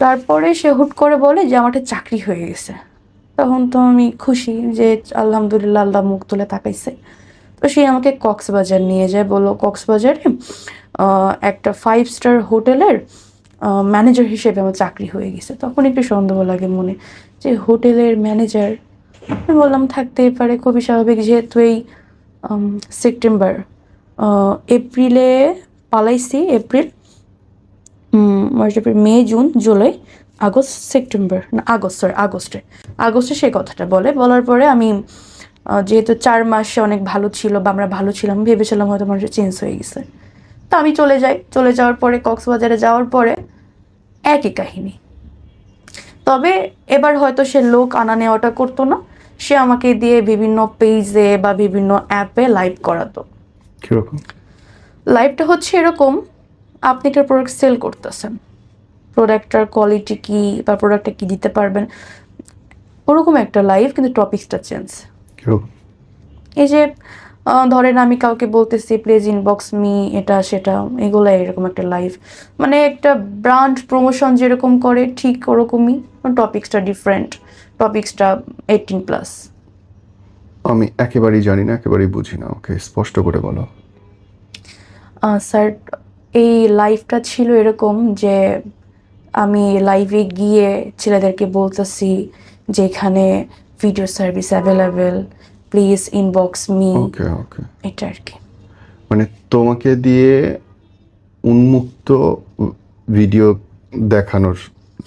তারপরে সে হুট করে বলে যে আমার একটা চাকরি হয়ে গেছে। তখন তো আমি খুশি যে আলহামদুলিল্লাহ, আল্লাহ মুখ তুলে তাকাইছে। তো সে আমাকে কক্সবাজার নিয়ে যায়, বললো কক্সবাজারে একটা 5 স্টার হোটেলের ম্যানেজার হিসেবে আমার চাকরি হয়ে গেছে। তখন একটু সন্দেহ লাগে মনে, যে হোটেলের ম্যানেজার। আমি বললাম থাকতেই পারে, খুবই স্বাভাবিক, যেহেতু এই সেপ্টেম্বর, এপ্রিলে পালাইছি, এপ্রিল, মার্চ, এপ্রিল, মে, জুন, জুলাই, আগস্ট, সেপ্টেম্বর, না আগস্টে সে কথাটা বলার পরে আমি যেহেতু 4 মাসে অনেক ভালো ছিল বা আমরা ভালো ছিলাম, ভেবেছিলাম হয়তো মানুষের চেঞ্জ হয়ে গেছে। তো আমি চলে যাওয়ার পরে, কক্সবাজারে যাওয়ার পরে একই কাহিনী। তবে এবার হয়তো সে লোক আনা নেওয়াটা করতো না, সে আমাকে দিয়ে বিভিন্ন পেজে বা বিভিন্ন অ্যাপে লাইভ করাতো। কিরকম? লাইভটা হচ্ছে এরকম, আপনি একটা প্রোডাক্ট সেল করতেছেন, প্রোডাক্টটার কোয়ালিটি কি বা প্রোডাক্টটা কি দিতে পারবেন, ওরকম একটা লাইভ, কিন্তু টপিকসটা চেঞ্জ। কিরকম? এই যে ধরেন আমি কাউকে বলতেছি প্লিজ ইনবক্স মি, এটা সেটা, এগুলো এরকম একটা লাইভ, মানে একটা ব্র্যান্ড প্রমোশন যেরকম করে ঠিক ওরকমই, টপিকসটা ডিফারেন্ট, টপিকসটা 18+। আমি একেবারেই জানি না, একেবারেই বুঝি না, ওকে স্পষ্ট করে বলো। স্যার, এই লাইভটা ছিল এরকম যে আমি লাইভে গিয়ে ছেলেদেরকে বলতেছি যে এখানে video service available, please inbox me, okay okay, এটা আর কি। মানে তোমাকে দিয়ে উন্মুক্ত ভিডিও দেখানোর,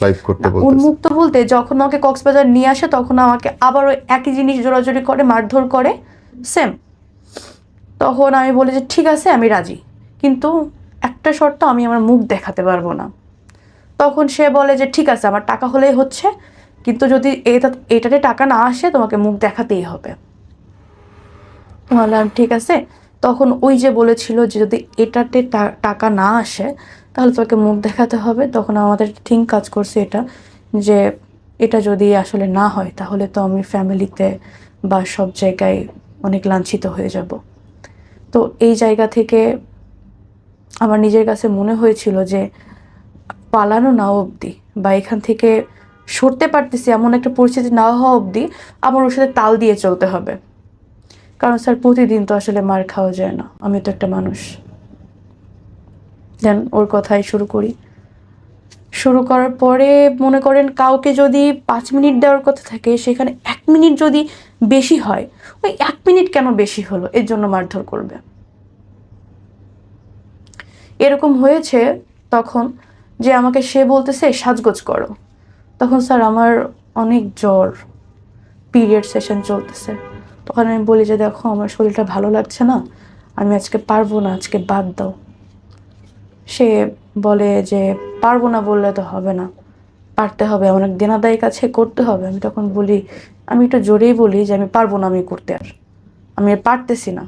লাইভ করতে বলতেছে? উন্মুক্ত বলতে, যখন আমাকে কক্সবাজার নিয়ে আসে তখন আমাকে আবার ওই একই জিনিস জোরাজোরি করে, মারধর করে, সেম। তখন আমি বলি যে ঠিক আছে আমি রাজি, কিন্তু একটা শর্ত, আমি আমার মুখ দেখাতে পারবো না। তখন সে বলে যে ঠিক আছে আমার টাকা হলেই হচ্ছে, কিন্তু যদি এটাতে টাকা না আসে তোমাকে মুখ দেখাতেই হবে। বললাম ঠিক আছে। তখন ওই যে বলেছিল যে যদি এটাতে টাকা না আসে তাহলে তোমাকে মুখ দেখাতে হবে, তখন আমাদের থিঙ্ক কাজ করছে এটা, যে এটা যদি আসলে না হয় তাহলে তো আমি ফ্যামিলিতে বা সব জায়গায় অনেক লাঞ্ছিত হয়ে যাব। তো এই জায়গা থেকে আমার নিজের কাছে মনে হয়েছিল যে পালানো না অবধি বা এখান থেকে সরতে পারতেছি এমন একটা পরিস্থিতি না হওয়া অবধি আমার ওর সাথে তাল দিয়ে চলতে হবে। কারণ স্যার প্রতিদিন তো আসলে মার খাওয়া যায় না, আমি তো একটা মানুষ। দেন ওর কথাই শুরু করার পরে মনে করেন কাউকে যদি 5 মিনিট দেওয়ার কথা থাকে সেখানে 1 মিনিট যদি বেশি হয়, ওই 1 মিনিট কেন বেশি হলো এর জন্য মারধর করবে। এরকম হয়েছে তখন যে আমাকে সে বলতেছে সাজগোজ করো। তখন স্যার আমার অনেক জ্বর, পিরিয়ড সেশন চলতেছে। তখন আমি বলি যে দেখো আমার শরীরটা ভালো লাগছে না, আমি আজকে পারবো না, আজকে বাদ দাও। সে বলে যে পারবো না বললে তো হবে না, পারতে হবে, অনেক দেনাদায়ী কাছে করতে হবে। আমি তখন বলি, আমি একটু জোরেই বলি যে আমি পারবো না, আমি করতে আমি আর পারতেছি না।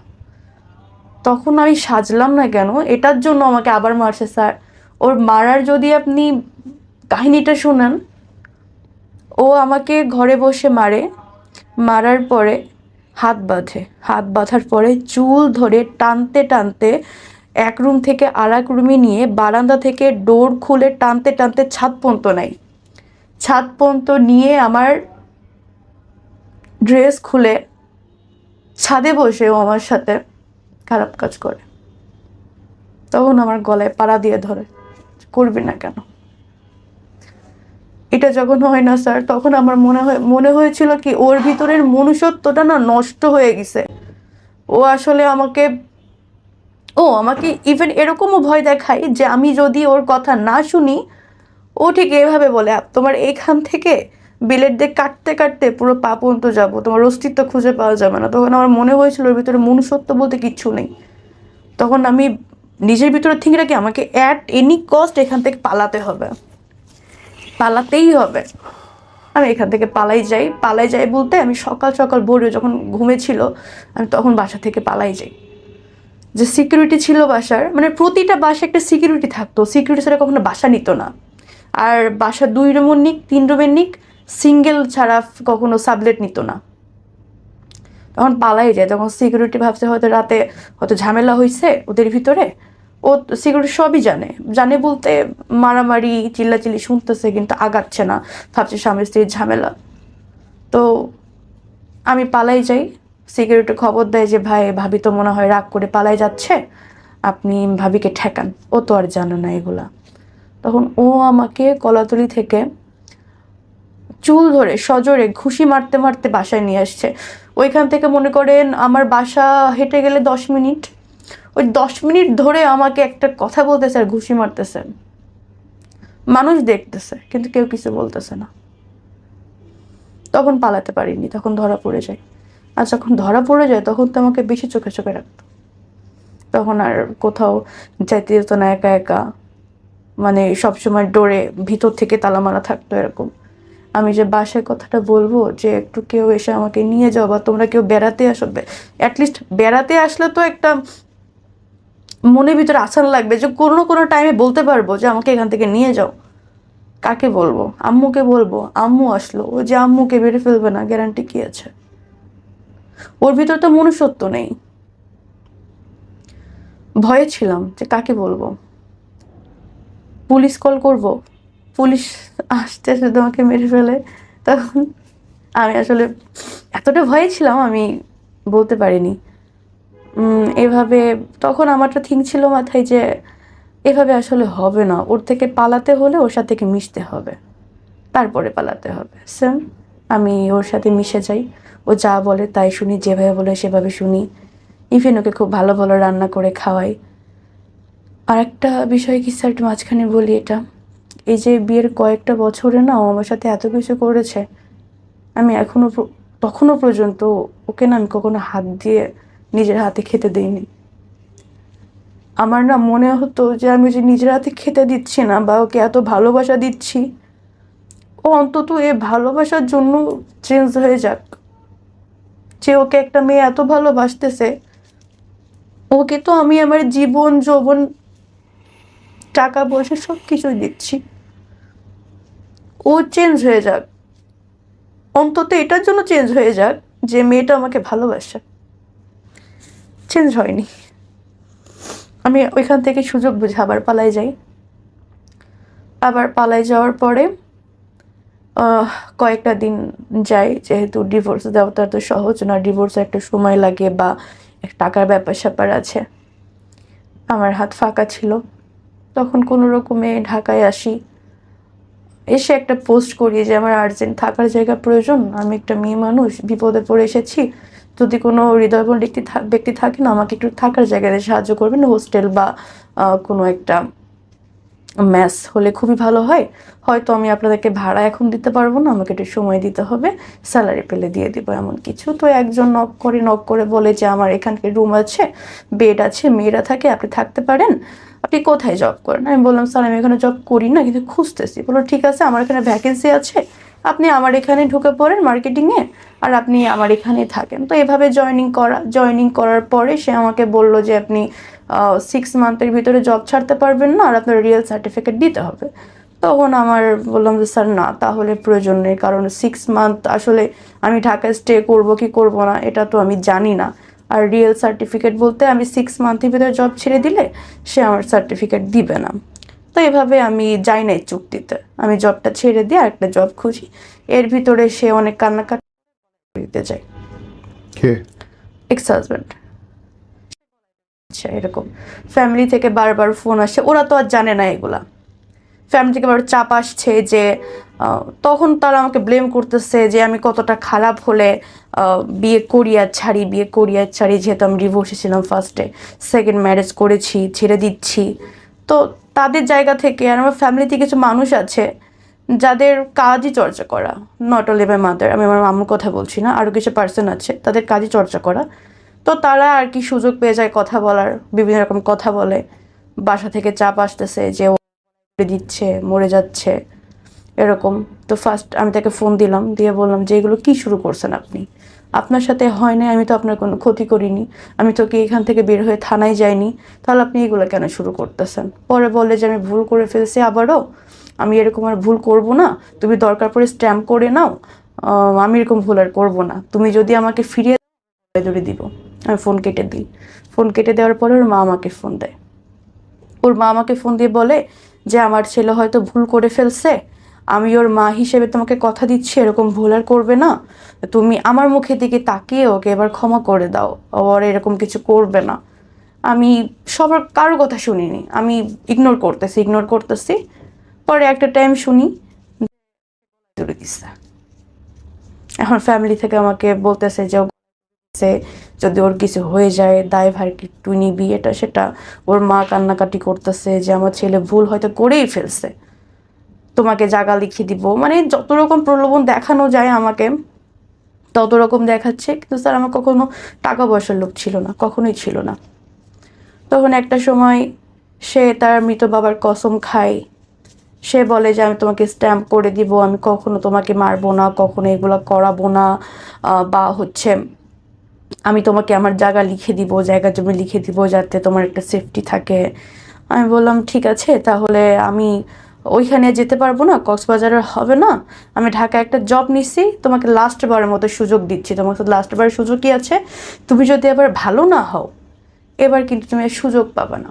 তখন আমি সাজলাম না কেন এটার জন্য আমাকে আবার মারছে স্যার। ওর মারার যদি আপনি কাহিনীটা শুনেন, ও আমাকে ঘরে বসে মারার পরে হাত বাঁধার পরে চুল ধরে টানতে টানতে এক রুম থেকে আর এক রুমে নিয়ে বারান্দা থেকে ডোর খুলে টানতে টানতে ছাদ পর্যন্ত নিয়ে আমার ড্রেস খুলে ছাদে বসে ও আমার সাথে খারাপ কাজ করে। তখন আমার গলায় পাড়া দিয়ে ধরে, করবি না কেন। এটা যখন হয় না স্যার, তখন আমার মনে হয়েছিল কি ওর ভিতরের মনুষ্যত্বটা না নষ্ট হয়ে গেছে। ও আসলে আমাকে ইভেন এরকমও ভয় দেখায় যে আমি যদি ওর কথা না শুনি, ও ঠিক এভাবে বলে তোমার এইখান থেকে বিলেট দিয়ে কাটতে কাটতে পুরো পা পর্যন্ত যাবো, তোমার অস্তিত্ব খুঁজে পাওয়া যাবে না। তখন আমার মনে হয়েছিল ওর ভিতরে মনুষ্যত্ব বলতে কিচ্ছু নেই। তখন আমি নিজের ভিতরে থেকে রাখি আমাকে অ্যাট এনি কস্ট এখান থেকে পালাতেই হবে। আমি এখান থেকে পালাই যাই বলতে আমি সকাল সকাল ভোরে যখন ঘুমেছিল আমি তখন বাসা থেকে পালাই যাই। যে সিকিউরিটি ছিল বাসার, মানে প্রতিটা বাসা একটা সিকিউরিটি থাকতো, সিকিউরিটি ছাড়া কখনো বাসা নিত না। আর বাসা 2 রুমের নিক 3 রুমের নিক সিঙ্গেল ছাড়া কখনো সাবলেট নিত না। তখন পালাই যায়, তখন সিকিউরিটি ভাবছে হয়তো রাতে হয়তো ঝামেলা হয়েছে ওদের ভিতরে। ও সিকিউরিটি সবই জানে বলতে মারামারি চিল্লাচিল্লি শুনতেছে কিন্তু আগাচ্ছে না, ভাবছে স্বামী স্ত্রীর ঝামেলা। তো আমি পালাই যাই, সিকিউরিটি খবর দেয় যে ভাই ভাবি তো মনে হয় রাগ করে পালাই যাচ্ছে, আপনি ভাবিকে ঠেকান, ও তো আর জানে না এগুলা। তখন ও আমাকে কলাতলি থেকে চুল ধরে সজোরে ঘুষি মারতে মারতে বাসায় নিয়ে আসছে। ওইখান থেকে মনে করেন আমার বাসা হেঁটে গেলে 10 মিনিট, ওই 10 মিনিট ধরে আমাকে একটা কথা বলতেছে আর ঘুষি মারতেছে। মানুষ দেখতেছে কিন্তু কেউ কিছু বলতেছে না। তখন পালাতে পারিনি, তখন ধরা পড়ে যায়। আর যখন ধরা পড়ে যায় তখন তো আমাকে বেশি চোখে চোখে রাখতো। তখন আর কোথাও যাইতে যেত না একা একা, মানে সবসময় ডোরে ভিতর থেকে তালা মারা থাকতো এরকম। আমি যে বাসায় কথাটা বলবো যে একটু কেউ এসে আমাকে নিয়ে যাও বা তোমরা কেউ বেড়াতে আসবে, অ্যাটলিস্ট বেড়াতে আসলে তো একটা মনের ভিতরে আসান লাগবে যে কোনো টাইমে বলতে পারবো যে আমাকে এখান থেকে নিয়ে যাও। কাকে বলবো? আম্মুকে বলবো, আম্মু আসলো, ও যে আম্মুকে বেড়ে ফেলবে না গ্যারান্টি কি আছে? ওর ভিতরে তো মনুষ্যত্ব নেই। ভয়ে ছিলাম যে কাকে বলবো, পুলিশ কল করব, পুলিশ আসতে শুধু আমাকে মেরে ফেলে। তখন আমি আসলে এতটা ভয়ে ছিলাম আমি বলতে পারিনি। এভাবে তখন আমার তো থিঙ্ক ছিল মাথায় যে এভাবে আসলে হবে না, ওর থেকে পালাতে হলে ওর সাথে মিশতে হবে, তারপরে পালাতে হবে। সেম আমি ওর সাথে মিশে যাই, ও যা বলে তাই শুনি, যেভাবে বলে সেভাবে শুনি। ইভেন ওকে খুব ভালো ভালো রান্না করে খাওয়াই। আর একটা বিষয় কি স্যার একটু মাঝখানে বলি, এটা এই যে বিয়ের কয়েকটা বছরে না ও আমার সাথে এত কিছু করেছে, আমি তখনও পর্যন্ত ওকে না আমি কখনো হাত দিয়ে নিজের হাতে খেতে দিইনি। আমার না মনে হতো যে আমি যে নিজের হাতে খেতে দিচ্ছি না বা ওকে এত ভালোবাসা দিচ্ছি, ও অন্তত এ ভালোবাসার জন্য চেঞ্জ হয়ে যাক। যে ওকে একটা মেয়ে এত ভালোবাসতেছে, ওকে তো আমি আমার জীবন যৌবন টাকা পয়সা সব কিছুই দিচ্ছি, ও চেঞ্জ হয়ে যাক, অন্তত এটার জন্য চেঞ্জ হয়ে যাক যে মেয়েটা আমাকে ভালোবাসে। চেঞ্জ হয়নি। আমি ওইখান থেকে সুযোগ বুঝে আবার পালাই যাই। আবার পালাই যাওয়ার পরে কয়েকটা দিন যাই, যেহেতু ডিভোর্স দেওয়াটা তো সহজ না, ডিভোর্সে একটা সময় লাগে বা টাকার ব্যাপার স্যাপার আছে। আমার হাত ফাঁকা ছিল, তখন কোনো রকমে ঢাকায় আসি, এসে একটা পোস্ট করি যে আমার আর্জেন্ট থাকার জায়গা প্রয়োজন, আমি একটা মেয়ে মানুষ, বিপদে পড়ে এসেছি, যদি কোনো হৃদয়বান ব্যক্তি থাকেন আমাকে একটু থাকার জায়গায় সাহায্য করবেন, হোস্টেল বা কোনো একটা ম্যাস হলে খুবই ভালো হয়। হয়তো আমি আপনাদেরকে ভাড়া এখন দিতে পারবো না, আমাকে একটু সময় দিতে হবে, স্যালারি পেলে দিয়ে দিব এমন কিছু। তো একজন নক করে বলে যে আমার এখানকার রুম আছে, বেড আছে, মেয়েরা থাকে, আপনি থাকতে পারেন, আপনি কোথায় জব করেন? আমি বললাম স্যার আমি এখানে জব করি না, কিন্তু খুঁজতেছি। বললো ঠিক আছে, আমার এখানে ভ্যাকেন্সি আছে, আপনি আমার এখানে ঢুকে পড়েন মার্কেটিংয়ে, আর আপনি আমার এখানেই থাকেন। তো এভাবে জয়েনিং করার পরে সে আমাকে বলল যে আপনি 6 মান্থের ভিতরে জব ছাড়তে পারবেন না, আর আপনার রিয়েল সার্টিফিকেট দিতে হবে। তখন আমার বললাম যে স্যার না, তাহলে প্রয়োজন নেই, কারণ 6 মান্থ আসলে আমি ঢাকায় স্টে করব কি করব না এটা তো আমি জানি না। আর রিয়েল সার্টিফিকেট বলতে আমি 6 মান্থের ভিতরে জব ছেড়ে দিলে সে আমার সার্টিফিকেট দিবে না। তো এভাবে আমি যাই নাই চুক্তিতে, আমি জবটা ছেড়ে দিয়ে আরেকটা জব খুঁজি। এর ভিতরে সে অনেক কান্নাকাটি দিতে যায়, কে? Ex husband. আচ্ছা, এরকম ফ্যামিলি থেকে বারবার ফোন আসে, ওরা তো আর জানে না এগুলা, ফ্যামিলি থেকে বারবার চাপ আসছে যে তখন তারা আমাকে ব্লেম করতেছে যে আমি কতটা খারাপ হলে বিয়ে করি আর ছাড়ি, যেহেতু আমি ডিভোর্সে ছিলাম ফার্স্টে, সেকেন্ড ম্যারেজ করেছি, ছেড়ে দিচ্ছি। তো তাদের জায়গা থেকে, আর আমার ফ্যামিলিতে কিছু মানুষ আছে যাদের কাজই চর্চা করা, নট অনলি মাই মাদার, আমি আমার আম্মুর কথা বলছি না, আরও কিছু পার্সন আছে তাদের কাজই চর্চা করা। তো তারা আর কি সুযোগ পেয়ে যায় কথা বলার, বিভিন্ন রকম কথা বলে, বাসা থেকে চাপ আসতেছে যে দিচ্ছে, মরে যাচ্ছে, এরকম। তো ফার্স্ট আমি তাকে ফোন দিলাম, দিয়ে বললাম যে এগুলো কি শুরু করছেন আপনি? আপনার সাথে হয় না, আমি তো আপনার কোনো ক্ষতি করিনি, আমি তো কি এখান থেকে বের হয়ে থানায় যাইনি, তাহলে আপনি এগুলো কেন শুরু করতেছেন? পরে বলে যে আমি ভুল করে ফেলছি, আবারও আমি এরকম আর ভুল করব না, তুমি দরকার পড়ে স্ট্যাম্প করে নাও, আমি এরকম ভুল আর করবো না, তুমি যদি আমাকে ফিরিয়ে ধরে দিব। আমি ফোন কেটে দিই। ফোন কেটে দেওয়ার পরে ওর মা আমাকে ফোন দেয়। ওর মা আমাকে ফোন দিয়ে বলে যে আমার ছেলে হয়তো ভুল করে ফেলছে, আমি ওর মা হিসেবে তোমাকে কথা দিচ্ছি এরকম ভুল আর করবে না, তুমি আমার মুখের দিকে তাকিয়ে ওকে এবার ক্ষমা করে দাও, আর এরকম কিছু করবে না। আমি কারোর কথা শুনিনি, আমি ইগনোর করতেছি। পরে একটা টাইম শুনি দূরে দিচ্ছে। এখন ফ্যামিলি থেকে আমাকে বলতেছে যে যদি ওর কিছু হয়ে যায় দায়ভার কি তুই নিবি, এটা সেটা। ওর মা কান্নাকাটি করতেছে যে আমার ছেলে ভুল হয়তো করেই ফেলছে, তোমাকে জায়গা লিখিয়ে দিব, মানে যত রকম প্রলোভন দেখানো যায় আমাকে তত রকম দেখাচ্ছে। কিন্তু স্যার আমার কখনো টাকা পয়সার লোভ ছিল না, কখনোই ছিল না। তখন একটা সময় সে তার মৃত বাবার কসম খায়, সে বলে যে আমি তোমাকে স্ট্যাম্প করে দিব, আমি কখনো তোমাকে মারবো না, কখনো এগুলো করাবো না, বা হচ্ছে আমি তোমাকে আমার জায়গা জায়গা জমি লিখে দিব যাতে তোমার একটা সেফটি থাকে। আমি বললাম ঠিক আছে, তাহলে আমি ওইখানে যেতে পারবো না, কক্সবাজারে হবে না, আমি ঢাকায় একটা জব নিছি, তোমাকে লাস্ট বারের মতো সুযোগ দিচ্ছি, তোমার সাথে লাস্ট বারের সুযোগই আছে, তুমি যদি এবার ভালো না হও এবার কিন্তু তুমি আর সুযোগ পাবে না।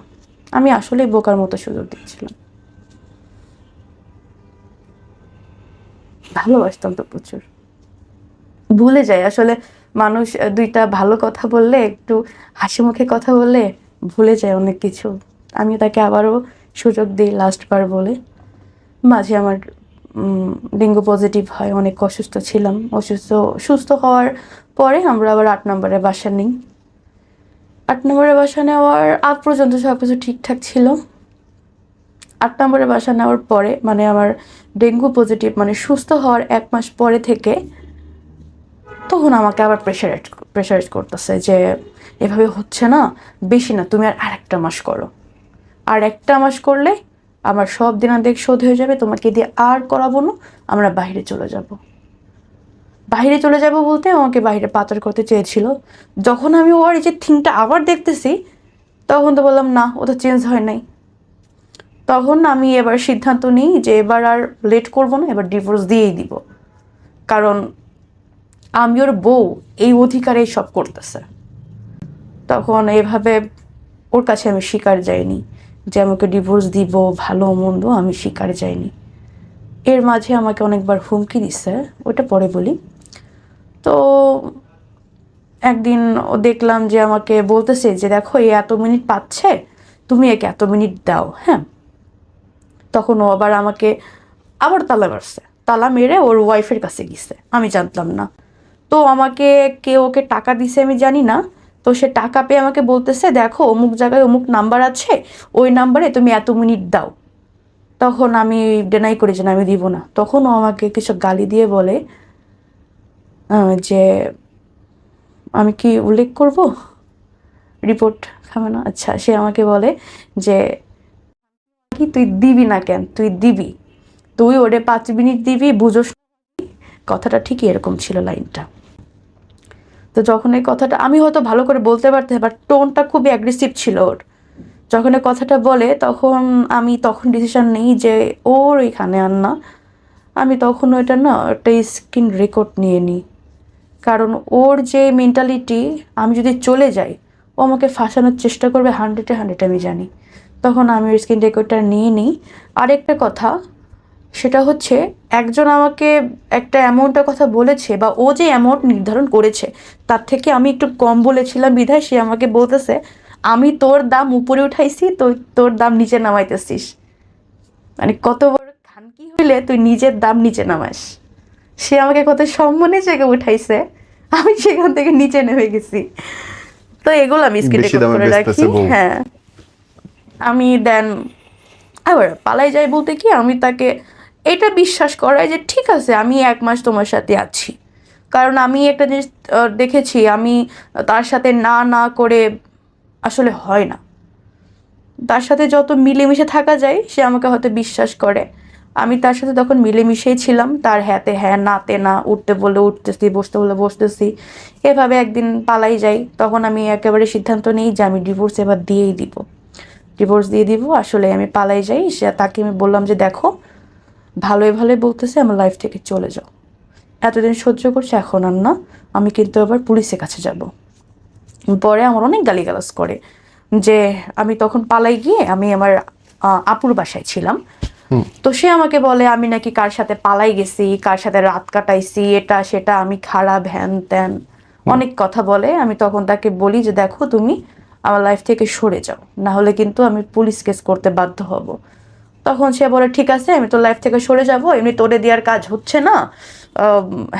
আমি আসলেই বোকার মতো সুযোগ দিচ্ছিলাম, ভালোবাসতাম তো প্রচুর। ভুলে যায় আসলে মানুষ, দুইটা ভালো কথা বললে, একটু হাসি মুখে কথা বললে ভুলে যায় অনেক কিছু। আমি তাকে আবারও সুযোগ দিই লাস্ট বার বলে। মাঝে আমার ডেঙ্গু পজিটিভ হয়, অনেক অসুস্থ ছিলাম, সুস্থ হওয়ার পরে আমরা আবার 8 নম্বরে বাসা নিই। 8 নম্বরে বাসা নেওয়ার আগ পর্যন্ত সব কিছু ঠিকঠাক ছিল। 8 নম্বরে বাসা নেওয়ার পরে, মানে আমার ডেঙ্গু পজিটিভ মানে সুস্থ হওয়ার 1 মাস পরে থেকে তখন আমাকে আবার প্রেশারাইজ করতেছে যে এভাবে হচ্ছে না, বেশি না, তুমি আরেকটা মাস করো, আর একটা মাস করলে আমার সব দিনাদেক শোধ হয়ে যাবে, তোমাকে দিয়ে আর করাবো না, আমরা বাইরে চলে যাব বলতে আমাকে বাইরে পাচার করতে চেয়েছিল। যখন আমি ওর এই যে থিংটা আবার দেখতেছি তখন তো বললাম না, ও তো চেঞ্জ হয় নাই। তখন আমি এবার সিদ্ধান্ত নিই যে এবার আর লেট করবো না, এবার ডিভোর্স দিয়েই দিব, কারণ আমি ওর বউ, এই অধিকারে সব করতেছে। তখন এভাবে ওর কাছে আমি শিকার যাইনি যে আমাকে ডিভোর্স দিব, ভালো মন্দ আমি শিকার যাইনি। এর মাঝে আমাকে অনেকবার হুমকি দিচ্ছে, ওটা পরে বলি। তো একদিন দেখলাম যে আমাকে বলতেছে যে দেখো এ এত মিনিট পাচ্ছে, তুমি একে এত মিনিট দাও, হ্যাঁ। তখন ও আবার আমাকে আবার তালা মারছে, তালা মেরে ওর ওয়াইফের কাছে গেছে, আমি জানতাম না। তো আমাকে কে ওকে টাকা দিছে আমি জানি না। তো সে টাকা পেয়ে আমাকে বলতেছে, দেখো অমুক জায়গায় অমুক নাম্বার আছে, ওই নাম্বারে তুমি এত মিনিট দাও। তখন আমি ডেনাই করি যে না, আমি দিব না। তখন ও আমাকে কিছু গালি দিয়ে বলে যে আমি কি উল্লেখ করব, রিপোর্ট খাবে না? আচ্ছা, সে আমাকে বলে যে কি তুই দিবি না কেন, তুই দিবি, তুই ওরে 5 মিনিট দিবি, বুঝোস? কথাটা ঠিকই এরকম ছিল লাইনটা। তো যখন এই কথাটা আমি হয়তো ভালো করে বলতে পারতাম, বাট টোনটা খুবই অ্যাগ্রেসিভ ছিল ওর। যখন এই কথাটা বলে তখন আমি তখন ডিসিশন নিই যে ওর এখানে আর না। আমি তখন ওইটা না একটা স্ক্রিন রেকর্ড নিয়ে নিই, কারণ ওর যে মেন্টালিটি, আমি যদি চলে যাই ও আমাকে ফাঁসানোর চেষ্টা করবে 100-100, আমি জানি। তখন আমি ওই স্ক্রিন রেকর্ডটা নিয়ে নিই। আরেকটা কথা, সেটা হচ্ছে একজন আমাকে একটা অ্যামাউন্টের কথা বলেছে, বা ও যে অ্যামাউন্ট নির্ধারণ করেছে তার থেকে আমি একটু কম বলেছিলাম বিধায় সে আমাকে বলতেছে আমি তোর দাম উপরে উঠাইছি, তোর দাম নিচে নামাইতেছিস। মানে কত বড় খানকি হইলে তুই নিজের দাম নিচে নামাস। সে আমাকে কত সম্মানে জায়গায় উঠাইছে, আমি সেখান থেকে নিচে নেমে গেছি। তো এগুলো আমি স্ক্রিন বেশি রেকর্ড দামে করে রাখি। বেচতেছে বউ। হ্যাঁ, আমি দেন আবার পালাই যাই বলতে কি, আমি তাকে এটা বিশ্বাস করাই যে ঠিক আছে আমি 1 মাস তোমার সাথে আছি। কারণ আমি একটা জিনিস দেখেছি, আমি তার সাথে না না করে আসলে হয় না। তার সাথে যত মিলেমিশে থাকা যায় সে আমাকে হয়তো বিশ্বাস করে। আমি তার সাথে তখন মিলেমিশেই ছিলাম, তার হ্যাঁতে হ্যাঁ, নাতে না, উঠতে বললে উঠতেছি, বসতে বললে বসতেছি। এভাবে একদিন পালাই যাই, তখন আমি একেবারে সিদ্ধান্ত নিই যে আমি ডিভোর্স এবার দিয়েই দিব, ডিভোর্স দিয়ে দিব। আসলে আমি পালাই যাই। সে তাকে আমি বললাম যে দেখো, ভালোই ভালোই বলতেছে আমার লাইফ থেকে চলে যাও, এতদিন সহ্য করছে, এখন আর না, আমি কিন্তু আবার পুলিশের কাছে যাব। পরে আমার অনেক গালিগালাজ করে যে আমি তখন পালাই গিয়ে আমি আমার আপুর বাসায় ছিলাম। তো সে আমাকে বলে আমি নাকি কার সাথে পালাই গেছি, কার সাথে রাত কাটাইছি, এটা সেটা, আমি খারাপ, হ্যান ত্যান, অনেক কথা বলে। আমি তখন তাকে বলি যে দেখো তুমি আমার লাইফ থেকে সরে যাও, না হলে কিন্তু আমি পুলিশ কেস করতে বাধ্য হব। তখন সে বলে ঠিক আছে আমি তোর লাইফ থেকে সরে যাব, এমনি তোরে দেওয়ার কাজ হচ্ছে না,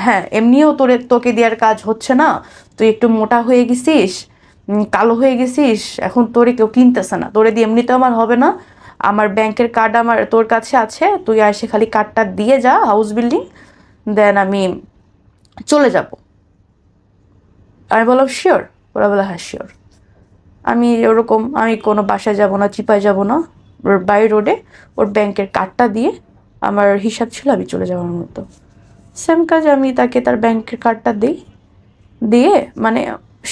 হ্যাঁ এমনিও তোকে দেওয়ার কাজ হচ্ছে না, তুই একটু মোটা হয়ে গেছিস, কালো হয়ে গেছিস, এখন তোরে কেউ কিনতেছে না, তোরে দিয়ে এমনিতেও আমার হবে না, আমার ব্যাংকের কার্ড আমার তোর কাছে আছে, তুই এসে খালি কার্ডটা দিয়ে যা, হাউস বিল্ডিং, দেন আমি চলে যাব। আমি বললাম শিওর? ওরা বলে হ্যাঁ শিওর। আমি ওরকম, আমি কোনো বাসায় যাব না, চিপায় যাব না, ওর বাই রোডে ওর ব্যাংকের কার্ডটা দিয়ে, আমার হিসাব ছিল আমি চলে যাওয়ার মতো। সেম কাজ, আমি তাকে তার ব্যাংকের কার্ডটা দিই, দিয়ে মানে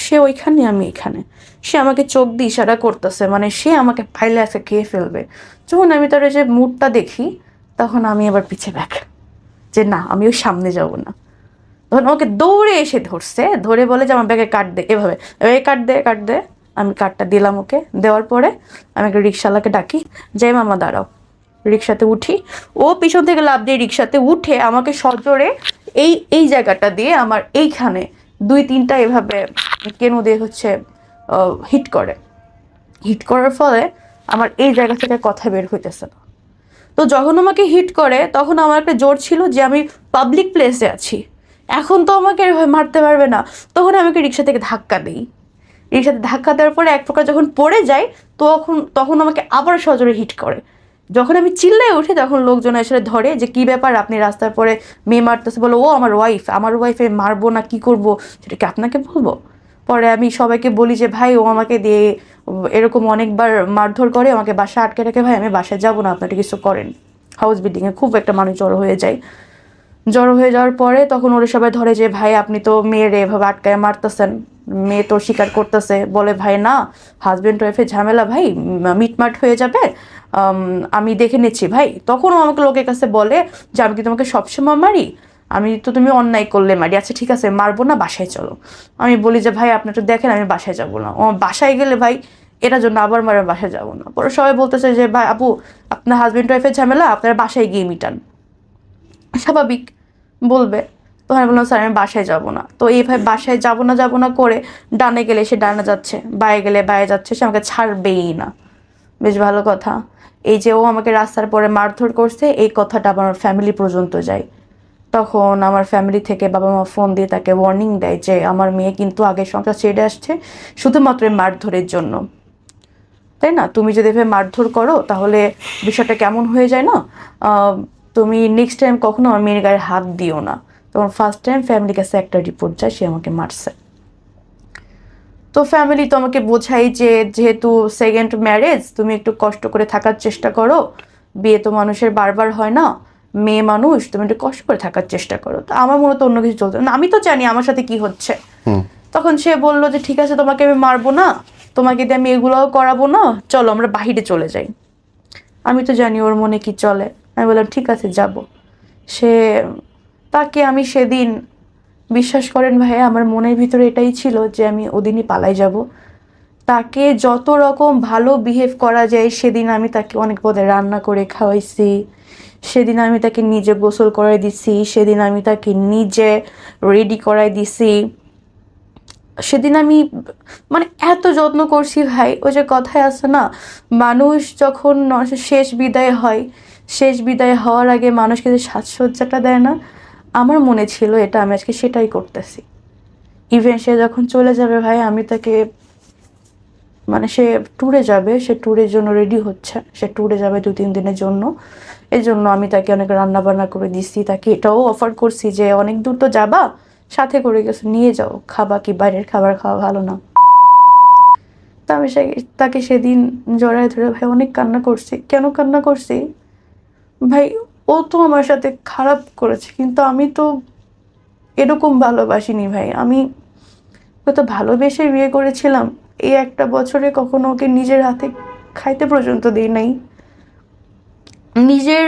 সে ওইখানে আমি এখানে, সে আমাকে চোখ দিয়ে ইশারা করতেছে, মানে সে আমাকে পাইলে আজকে খেয়ে ফেলবে। যখন আমি তার যে মুডটা দেখি তখন আমি আবার পিছে ব্যাক, যে না আমি ওই সামনে যাব না। তখন ওকে দৌড়ে এসে ধরছে, ধরে বলে যে আমার ব্যাগে কার্ড দে, এভাবে এই কার্ড দে, কার্ড দে। আমি কার্ডটা দিলাম ওকে, দেওয়ার পরে আমি একটা রিক্সাওয়ালাকে ডাকি, যে মামা দাঁড়াও। রিক্সাতে উঠি, ও পিছন থেকে লাফ দিয়ে রিক্সাতে উঠে আমাকে সজোরে এই এই জায়গাটা দিয়ে আমার এইখানে 2-3টা এভাবে কেন দিয়ে হচ্ছে হিট করে। হিট করার ফলে আমার এই জায়গা থেকে কথা বের হইতেছে না। তো যখন আমাকে হিট করে তখন আমার একটা জোর ছিল যে আমি পাবলিক প্লেসে আছি, এখন তো আমাকে এভাবে মারতে পারবে না। তখন আমাকে রিক্সা থেকে ধাক্কা দিই, রিক্সাতে ধাক্কা দেওয়ার পরে এক প্রকার যখন পড়ে যাই তখন আমাকে আবার সজোরে হিট করে। যখন আমি চিল্লাই উঠি তখন লোকজন এসে ধরে যে কি ব্যাপার, আপনি রাস্তার পরে মেয়ে মারতেছে, বলো ও আমার ওয়াইফে মারবো না কি করব সেটা কি আপনাকে বলবো? পরে আমি সবাইকে বলি যে ভাই ও আমাকে দিয়ে এরকম অনেকবার মারধর করে, আমাকে বাসায় আটকে রাখে, ভাই আমি বাসায় যাবো না, আপনারা কিছু করেন। হাউস বিল্ডিংয়ে খুব একটা মানুষ জড়ো হয়ে যায়। জড়ো হয়ে যাওয়ার পরে তখন ওরা সবাই ধরে যে ভাই আপনি তো মেয়েরে এভাবে আটকায় মারতেছেন, মেয়ে তো স্বীকার করতেছে। বলে ভাই না, হাজব্যান্ড ওয়াইফের ঝামেলা ভাই, মিটমাট হয়ে যাবে, আমি দেখে নিচ্ছি ভাই। তখনও আমাকে লোকের কাছে বলে যে আমি কি তোমাকে সবসময় মারি, আমি তো তুমি অন্যায় করলে মারি, আচ্ছা ঠিক আছে মারবো না, বাসায় চলো। আমি বলি যে ভাই আপনি তো দেখেন আমি বাসায় যাবো না। ও বাসায় গেলে ভাই এটার জন্য আবার মারে, বাসায় যাবো না। পরে সবাই বলতেছে যে ভাই আপু আপনার হাজব্যান্ড ওয়াইফের ঝামেলা আপনারা বাসায় গিয়ে মিটান, স্বাভাবিক বলবে। তো আমি বললাম স্যার আমি বাসায় যাব না। তো এইভাবে বাসায় যাব না করে ডানে গেলে সে ডানে যাচ্ছে, বায়ে গেলে বায়ে যাচ্ছে, সে আমাকে ছাড়বেই না। বেশ ভালো কথা। এই যে ও আমাকে রাস্তার পরে মারধর করছে, এই কথাটা আমার ফ্যামিলি পর্যন্ত যায়। তখন আমার ফ্যামিলি থেকে বাবা মা ফোন দিয়ে তাকে ওয়ার্নিং দেয় যে আমার মেয়ে কিন্তু আগে সংসার ছেড়ে আসছে শুধুমাত্র এই মারধরের জন্য। তাই না? তুমি যদি এভাবে মারধর করো তাহলে বিষয়টা কেমন হয়ে যায় না? তুমি নেক্সট টাইম কখনো আমার মেয়ের গায়ে হাত দিও না। তখন ফার্স্ট টাইম ফ্যামিলির কাছে একটা রিপোর্ট যায় সে আমাকে মারছে। তো ফ্যামিলি তো আমাকে বোঝাই যে যেহেতু সেকেন্ড ম্যারেজ, তুমি একটু কষ্ট করে থাকার চেষ্টা করো, বিয়ে তো মানুষের বারবার হয় না, মেয়ে মানুষ, তুমি একটু কষ্ট করে থাকার চেষ্টা করো। তো আমার মনে তো অন্য কিছু চলতো না, আমি তো জানি আমার সাথে কি হচ্ছে। তখন সে বললো যে ঠিক আছে, তোমাকে আমি মারবো না, তোমাকে দিয়ে আমি এগুলোও করাবো না, চলো আমরা বাহিরে চলে যাই। আমি তো জানি ওর মনে কি চলে। আমি বললাম ঠিক আছে যাব। সে তাকে আমি সেদিন, বিশ্বাস করেন ভাই, আমার মনের ভিতরে এটাই ছিল যে আমি ওদিনই পালাই যাব। তাকে যত রকম ভালো বিহেভ করা যায় সেদিন আমি তাকে অনেক পদে রান্না করে খাওয়াইছি, সেদিন আমি তাকে নিজে গোসল করাই দিছি, সেদিন আমি তাকে নিজে রেডি করাই দিছি, সেদিন আমি মানে এত যত্ন করছি ভাই। ওই যে কথায় আছে না, মানুষ যখন শেষ বিদায় হয়, শেষ বিদায় হওয়ার আগে মানুষকে যে সাজসজ্জাটা দেয় না, আমার মনে ছিল এটা আমি আজকে সেটাই করতেছি। ইভেন সে যখন চলে যাবে ভাই, আমি তাকে মানে সে ট্যুরে যাবে, সে ট্যুরের জন্য রেডি হচ্ছে, সে ট্যুরে যাবে 2-3 দিনের জন্য। এই জন্য আমি তাকে অনেক রান্না বান্না করে দিছি, তাকে এটাও অফার করছি যে অনেক দূর তো যাবা, সাথে করে কিছু নিয়ে যাও, খাবা কি বাইরের খাবার খাওয়া ভালো না। তা আমি তাকে সেদিন জড়ায় ধরে ভাই অনেক কান্না করছি। কেন কান্না করছি ভাই, ও তো আমার সাথে খারাপ করেছে কিন্তু আমি তো এরকম ভালোবাসিনি ভাই। আমি তো ভালোবেসে বিয়ে করেছিলাম, এই একটা বছরে কখনো ওকে নিজের হাতে খাইতে পর্যন্ত দিই নাই। নিজের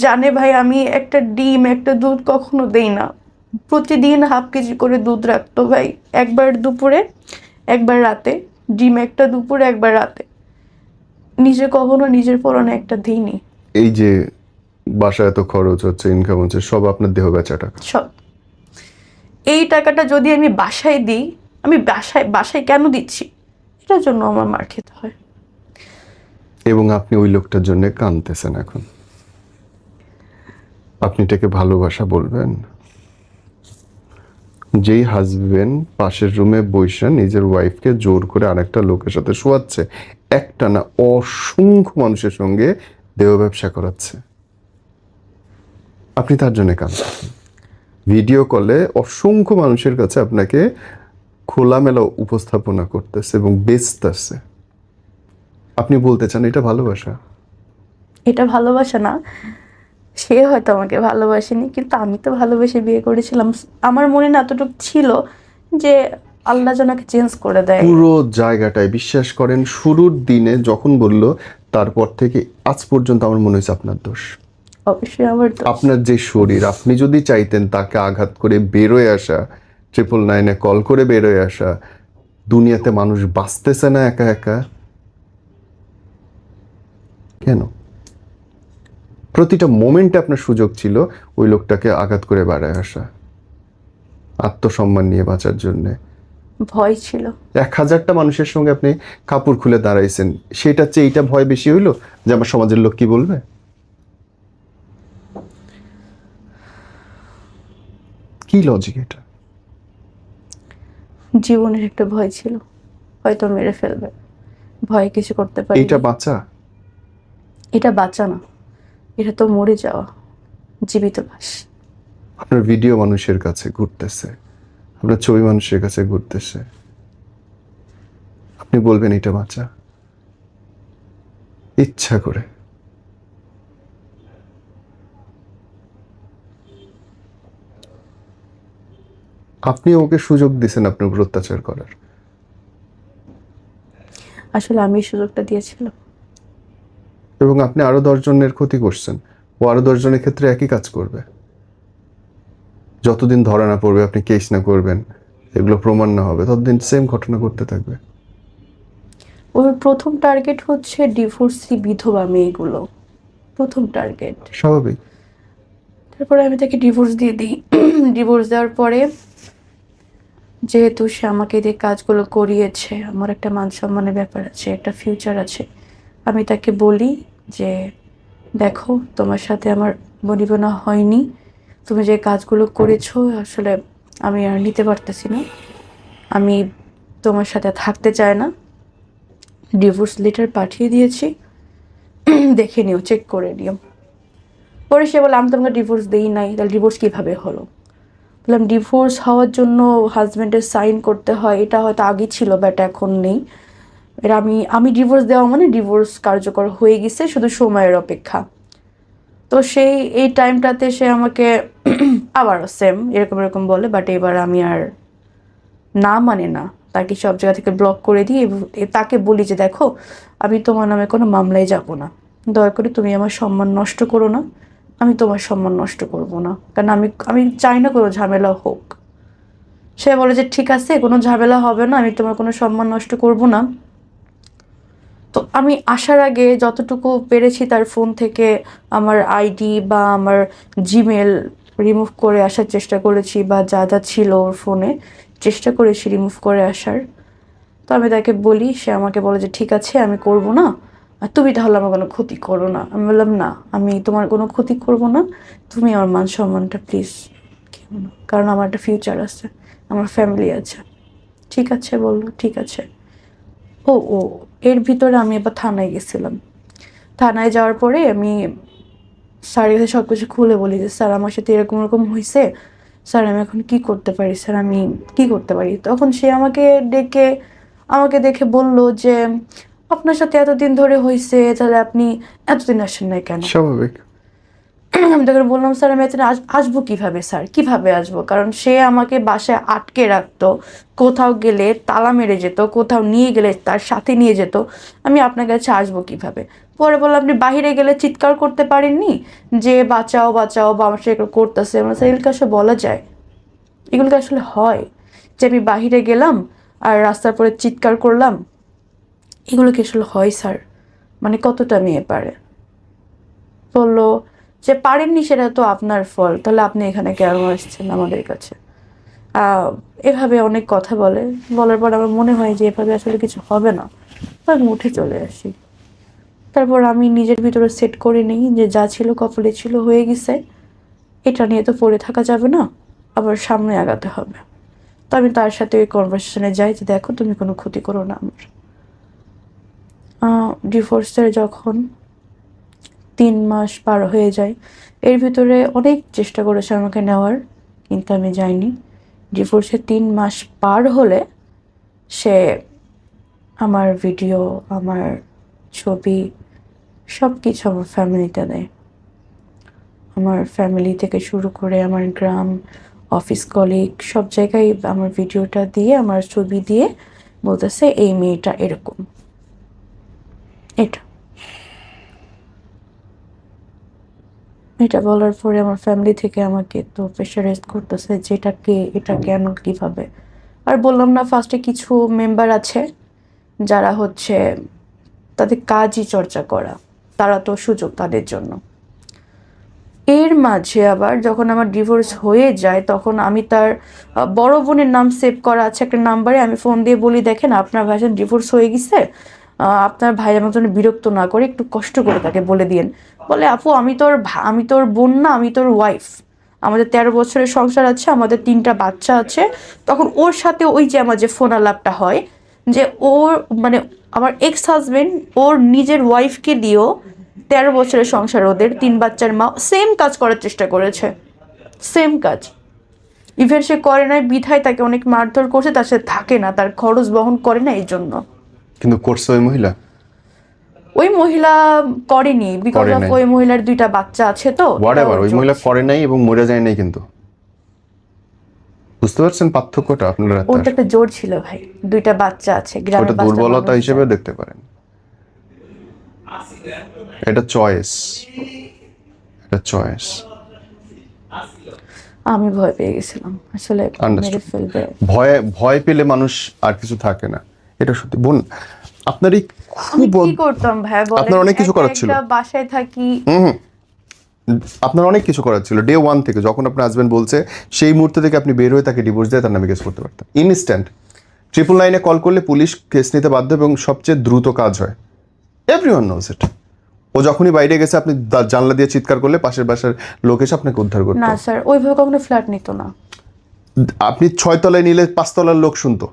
জানে ভাই আমি একটা ডিম একটা দুধ কখনো দেই না। প্রতিদিন হাফ কেজি করে দুধ রাখতো ভাই, একবার দুপুরে একবার রাতে, ডিম একটা দুপুরে একবার রাতে। নিজে কখনো নিজের পরনে একটা দিইনি। এই যে বাসায় এত খরচ হচ্ছে, ইনকাম হচ্ছে, সব আপনার দেহ বেচা টাকা। সব এই টাকাটা যদি আমি বাসায় দিই, আমি বাসায় বাসায় কেন দিচ্ছি, এটার জন্য আমার মার খেতে হয়। এবং আপনি ওই লোকটার জন্য কাঁদতেছেন এখন। আপনি এটাকে ভালোবাসা বলবেন? যেই হাজবেন্ড পাশের রুমে বসে নিজের ওয়াইফকে জোর করে আরেকটা লোকের সাথে শোয়াচ্ছে, একটা না অসংখ্য মানুষের সঙ্গে দেহ ব্যবসা করাচ্ছে, আপনি তার জন্য কাঁদতেছেন। ভিডিও কলে অসংখ্য মানুষের কাছে আপনাকে খোলামেলা উপস্থাপনা করতেছে এবং বেচতেছে। আপনি বলতে চান এটা ভালোবাসা? এটা ভালোবাসা না। সে হয়তো আমাকে ভালোবাসেনি, কিন্তু আমি তো ভালোবেসে বিয়ে করেছিলাম। আমার মনে না এতটুকু ছিল যে আল্লাহ যেন ওকে চেঞ্জ করে দেয়। পুরো জায়গাটায় বিশ্বাস করেন, শুরুর দিনে যখন বলল তারপর থেকে আজ পর্যন্ত আমার মনে হয়েছে আপনার দোষ। অবশ্যই আমার তো। আপনার যে শরীর, আপনি যদি চাইতেন তাকে আঘাত করে বেরোয় আসা, 999-এ কল করে বেরোয় আসা, দুনিয়াতে মানুষ বাঁচতেছে না একা একা কেন? প্রতিটা মোমেন্টে আপনার সুযোগ ছিল ওই লোকটাকে আঘাত করে বেড়ায় আসা, আত্মসম্মান নিয়ে বাঁচার জন্যে। ভয় ছিল। 1000টা মানুষের সঙ্গে আপনি কাপড় খুলে দাঁড়াইছেন, সেটার চেয়ে এইটা ভয় বেশি হইলো যে আমার সমাজের লোক কি বলবে? কি লজিক এটা? জীবনের একটা ভয় ছিল, হয়তো মেরে ফেলবে, ভয় কিছু করতে পারি। এইটা বাঁচা? এটা বাঁচা না, এটা তো মরে যাওয়া, জীবিত লাশ। আপনার ভিডিও মানুষের কাছে ঘুরতেছে, আপনার ছবি মানুষের কাছে ঘুরতেছে, আপনি বলবেন এটা বাঁচা? ইচ্ছা করে। আপনি ওকে সুযোগ দিছেন আপনার উপর অত্যাচার করার। আসলে আমি সুযোগটা দিয়েছিলাম। এবং আপনি আরো 10 জনের ক্ষতি করছেন, ও আরো 10 জনের ক্ষেত্রে একই কাজ করবে। যতদিন ধরা না পড়বে, আপনি কেস না করবেন, এগুলো প্রমাণ না হবে, ততদিন সেম ঘটনা করতে থাকবে। ওর প্রথম টার্গেট হচ্ছে ডিভোর্সি বিধবা মেয়েগুলো, প্রথম টার্গেট। স্বাভাবিক। তারপরে আমি তাকে ডিভোর্স দিয়ে দিই। ডিভোর্স দেওয়ার পরে যেহেতু সে আমাকে দিয়ে কাজগুলো করিয়েছে, আমার একটা মান সম্মানের ব্যাপার আছে, একটা ফিউচার আছে, আমি তাকে বলি যে দেখো তোমার সাথে আমার বনিবনা হয়নি, তুমি যে কাজগুলো করেছো আসলে আমি আর নিতে পারতেছি না, আমি তোমার সাথে থাকতে চাই না, ডিভোর্স লেটার পাঠিয়ে দিয়েছি, দেখে নিও, চেক করে নিও। পরে সে বলে আমি তোমাকে ডিভোর্স দিই নাই, তাহলে ডিভোর্স কীভাবে হলো? বললাম ডিভোর্স হওয়ার জন্য হাজব্যান্ডের সাইন করতে হয়, এটা হয়তো আগে ছিল বাট এখন নেই। এটা আমি ডিভোর্স দেওয়া মানে ডিভোর্স কার্যকর হয়ে গেছে, শুধু সময়ের অপেক্ষা। তো সেই এই টাইমটাতে সে আমাকে আবারও সেম এরকম এরকম বলে, বাট এবার আমি আর না মানে না, তাকে সব জায়গা থেকে ব্লক করে দিই এবং তাকে বলি যে দেখো আমি তোমার নামে কোনো মামলায় যাব না, দয়া করে তুমি আমার সম্মান নষ্ট করো না, আমি তোমার সম্মান নষ্ট করব না, কারণ আমি চাই না কোনো ঝামেলা হোক। সে বলে যে ঠিক আছে কোনো ঝামেলা হবে না, আমি তোমার কোনো সম্মান নষ্ট করব না। তো আমি আসার আগে যতটুকু পেরেছি তার ফোন থেকে আমার আইডি বা আমার জিমেল রিমুভ করে আসার চেষ্টা করেছি, বা যা যা ছিল ওর ফোনে চেষ্টা করেছি রিমুভ করে আসার। তো আমি তাকে বলি, সে আমাকে বলে যে ঠিক আছে আমি করব না, আর তুমি তাহলে আমার কোনো ক্ষতি করো না। আমি বললাম না, আমি তোমার কোনো ক্ষতি করব না, তুমি আমার মান সম্মানটা প্লিজ খেও না, কারণ আমার একটা ফিউচার আছে, আমার ফ্যামিলি আছে। ঠিক আছে বললো, ঠিক আছে। ও ও এর ভিতরে আমি এবার থানায় গেছিলাম। থানায় যাওয়ার পরে আমি স্যারের কাছে সব কিছু খুলে বলি যে স্যার আমার সাথে এরকম এরকম হয়েছে, স্যার আমি এখন কি করতে পারি, স্যার আমি কি করতে পারি? তখন সে আমাকে দেখে বলল যে আপনার সাথে এতদিন ধরে হয়েছে, তাহলে আপনি এতদিন আসেন নাই কেন? স্বাভাবিক। আমি তখন বললাম স্যার আমি এতদিন আসবো কিভাবে, স্যার কিভাবে আসবো? কারণ সে আমাকে বাসায় আটকে রাখতো, কোথাও গেলে তালা মেরে যেত, কোথাও নিয়ে গেলে তার সাথে নিয়ে যেত, আমি আপনার কাছে আসবো কিভাবে? পরে বললাম আপনি বাইরে গেলে চিৎকার করতে পারেননি যে বাঁচাও বাঁচাও বা আমার সাথে এগুলো করতেছে? আমরা স্যার এগুলো আসলে বলা যায়, এগুলো কি আসলে হয় যে আমি বাহিরে গেলাম আর রাস্তার পরে চিৎকার করলাম? এগুলো কি আসলে হয় স্যার? মানে কতটা মেয়ে পারে? বললো যে পারেননি সেটা তো আপনার ফল, তাহলে আপনি এখানে কেন আসছেন আমাদের কাছে? এভাবে অনেক কথা বলে, বলার পর আমার মনে হয় যে এভাবে আসলে কিছু হবে না, আমি উঠে চলে আসি। তারপর আমি নিজের ভিতরে সেট করে নিই যে যা ছিল কপালে ছিল, হয়ে গেছে, এটা নিয়ে তো পড়ে থাকা যাবে না, আবার সামনে আগাতে হবে। তো আমি তার সাথে ওই কনভারসেশনে যাই যে দেখো তুমি কোনো ক্ষতি করো না আমার। ডিভোর্সের যখন 3 মাস পার হয়ে যায়, এর ভিতরে অনেক চেষ্টা করেছে আমাকে নেওয়ার, কিন্তু আমি যাইনি। ডিভোর্সের 3 মাস পার হলে সে আমার ভিডিও, আমার ছবি, সব কিছু আমার ফ্যামিলিতে দেয়। আমার ফ্যামিলি থেকে শুরু করে আমার গ্রাম, অফিস কলিগ, সব জায়গায় আমার ভিডিওটা দিয়ে, আমার ছবি দিয়ে বলতেছে এই মেয়েটা এরকম। এটা বলার পরে আমার ফ্যামিলি থেকে আমাকে তো প্রেশারাইজ করতেছে যে এটা কেন, কিভাবে? আর বললাম না ফার্স্টে কিছু মেম্বার আছে যারা হচ্ছে তাদের কাজই চর্চা করা, তারা তো সুযোগ তাদের জন্য। এর মাঝে আবার যখন আমার ডিভোর্স হয়ে যায় তখন আমি তার বড় বোনের নাম সেভ করা আছে একটা নাম্বারে, আমি ফোন দিয়ে বলি দেখেন আপনার ভাইয়ের ডিভোর্স হয়ে গেছে, আপনার ভাই আমার জন্য বিরক্ত না করে একটু কষ্ট করে তাকে বলে দিয়েন। বলে আপু আমি তোর বোন না, আমি তোর ওয়াইফ, আমাদের 13 বছরের সংসার আছে, আমাদের 3টা বাচ্চা আছে। তখন ওর সাথে ওই যে আমার যে ফোন আলাপটা হয়, যে ওর মানে আমার এক্স হাজবেন্ড ওর নিজের ওয়াইফকে দিয়েও 13 বছরের সংসার, ওদের 3 বাচ্চার মা, সেম কাজ করার চেষ্টা করেছে, সেম কাজ। ইভেন সে করে নাই বিধায় তাকে অনেক মারধর করছে, তার সাথে থাকে না, তার খরচ বহন করে না এই জন্য। কিন্তু করছে ওই মহিলা করেনি, বিকজ অফ ওই মহিলার 2টা বাচ্চা আছে। তো হোয়াটএভার, ওই মহিলা করে নাই এবং মরে যায় নাই, কিন্তু বুঝতে পারছেন পার্থক্যটা আপনারা? ওটা একটা জোর ছিল ভাই, 2টা বাচ্চা আছে, গ্রামে ওটা দুর্বলতা হিসেবে দেখতে পারেন, এটা চয়েস, এটা চয়েস। আমি ভয় পেয়ে গেছিলাম আসলে, মেরে ফেলবে। ভয় পেলে মানুষ আর কিছু থাকে না, এটা সত্যি। বোন আপনারই খুব কি করতাম ভাই বলেন, আপনার অনেক কিছু করার ছিল, বাসায় থাকি। আপনার অনেক কিছু করার ছিল ডে 1 থেকে, যখন আপনার হাজবেন্ড বলছে সেই মুহূর্ত থেকে আপনি বের হয়ে তাকে ডিভোর্স দিয়ে তার নামে কেস করতে পারতেন ইনস্ট্যান্ট। 999 কল করলে পুলিশ কেস নিতে বাধ্য এবং সবচেয়ে দ্রুত কাজ হয়, এভরিওয়ান নোজ ইট। ও যখনই বাইরে গেছে আপনি জানলা দিয়ে চিৎকার করলে পাশের বাসার লোক এসে আপনাকে উদ্ধার করতো? না স্যার, ওইভাবে কখনো ফ্ল্যাট নিত না। আপনি 6 তলায় নিলে 5 তলার লোক শুনতো?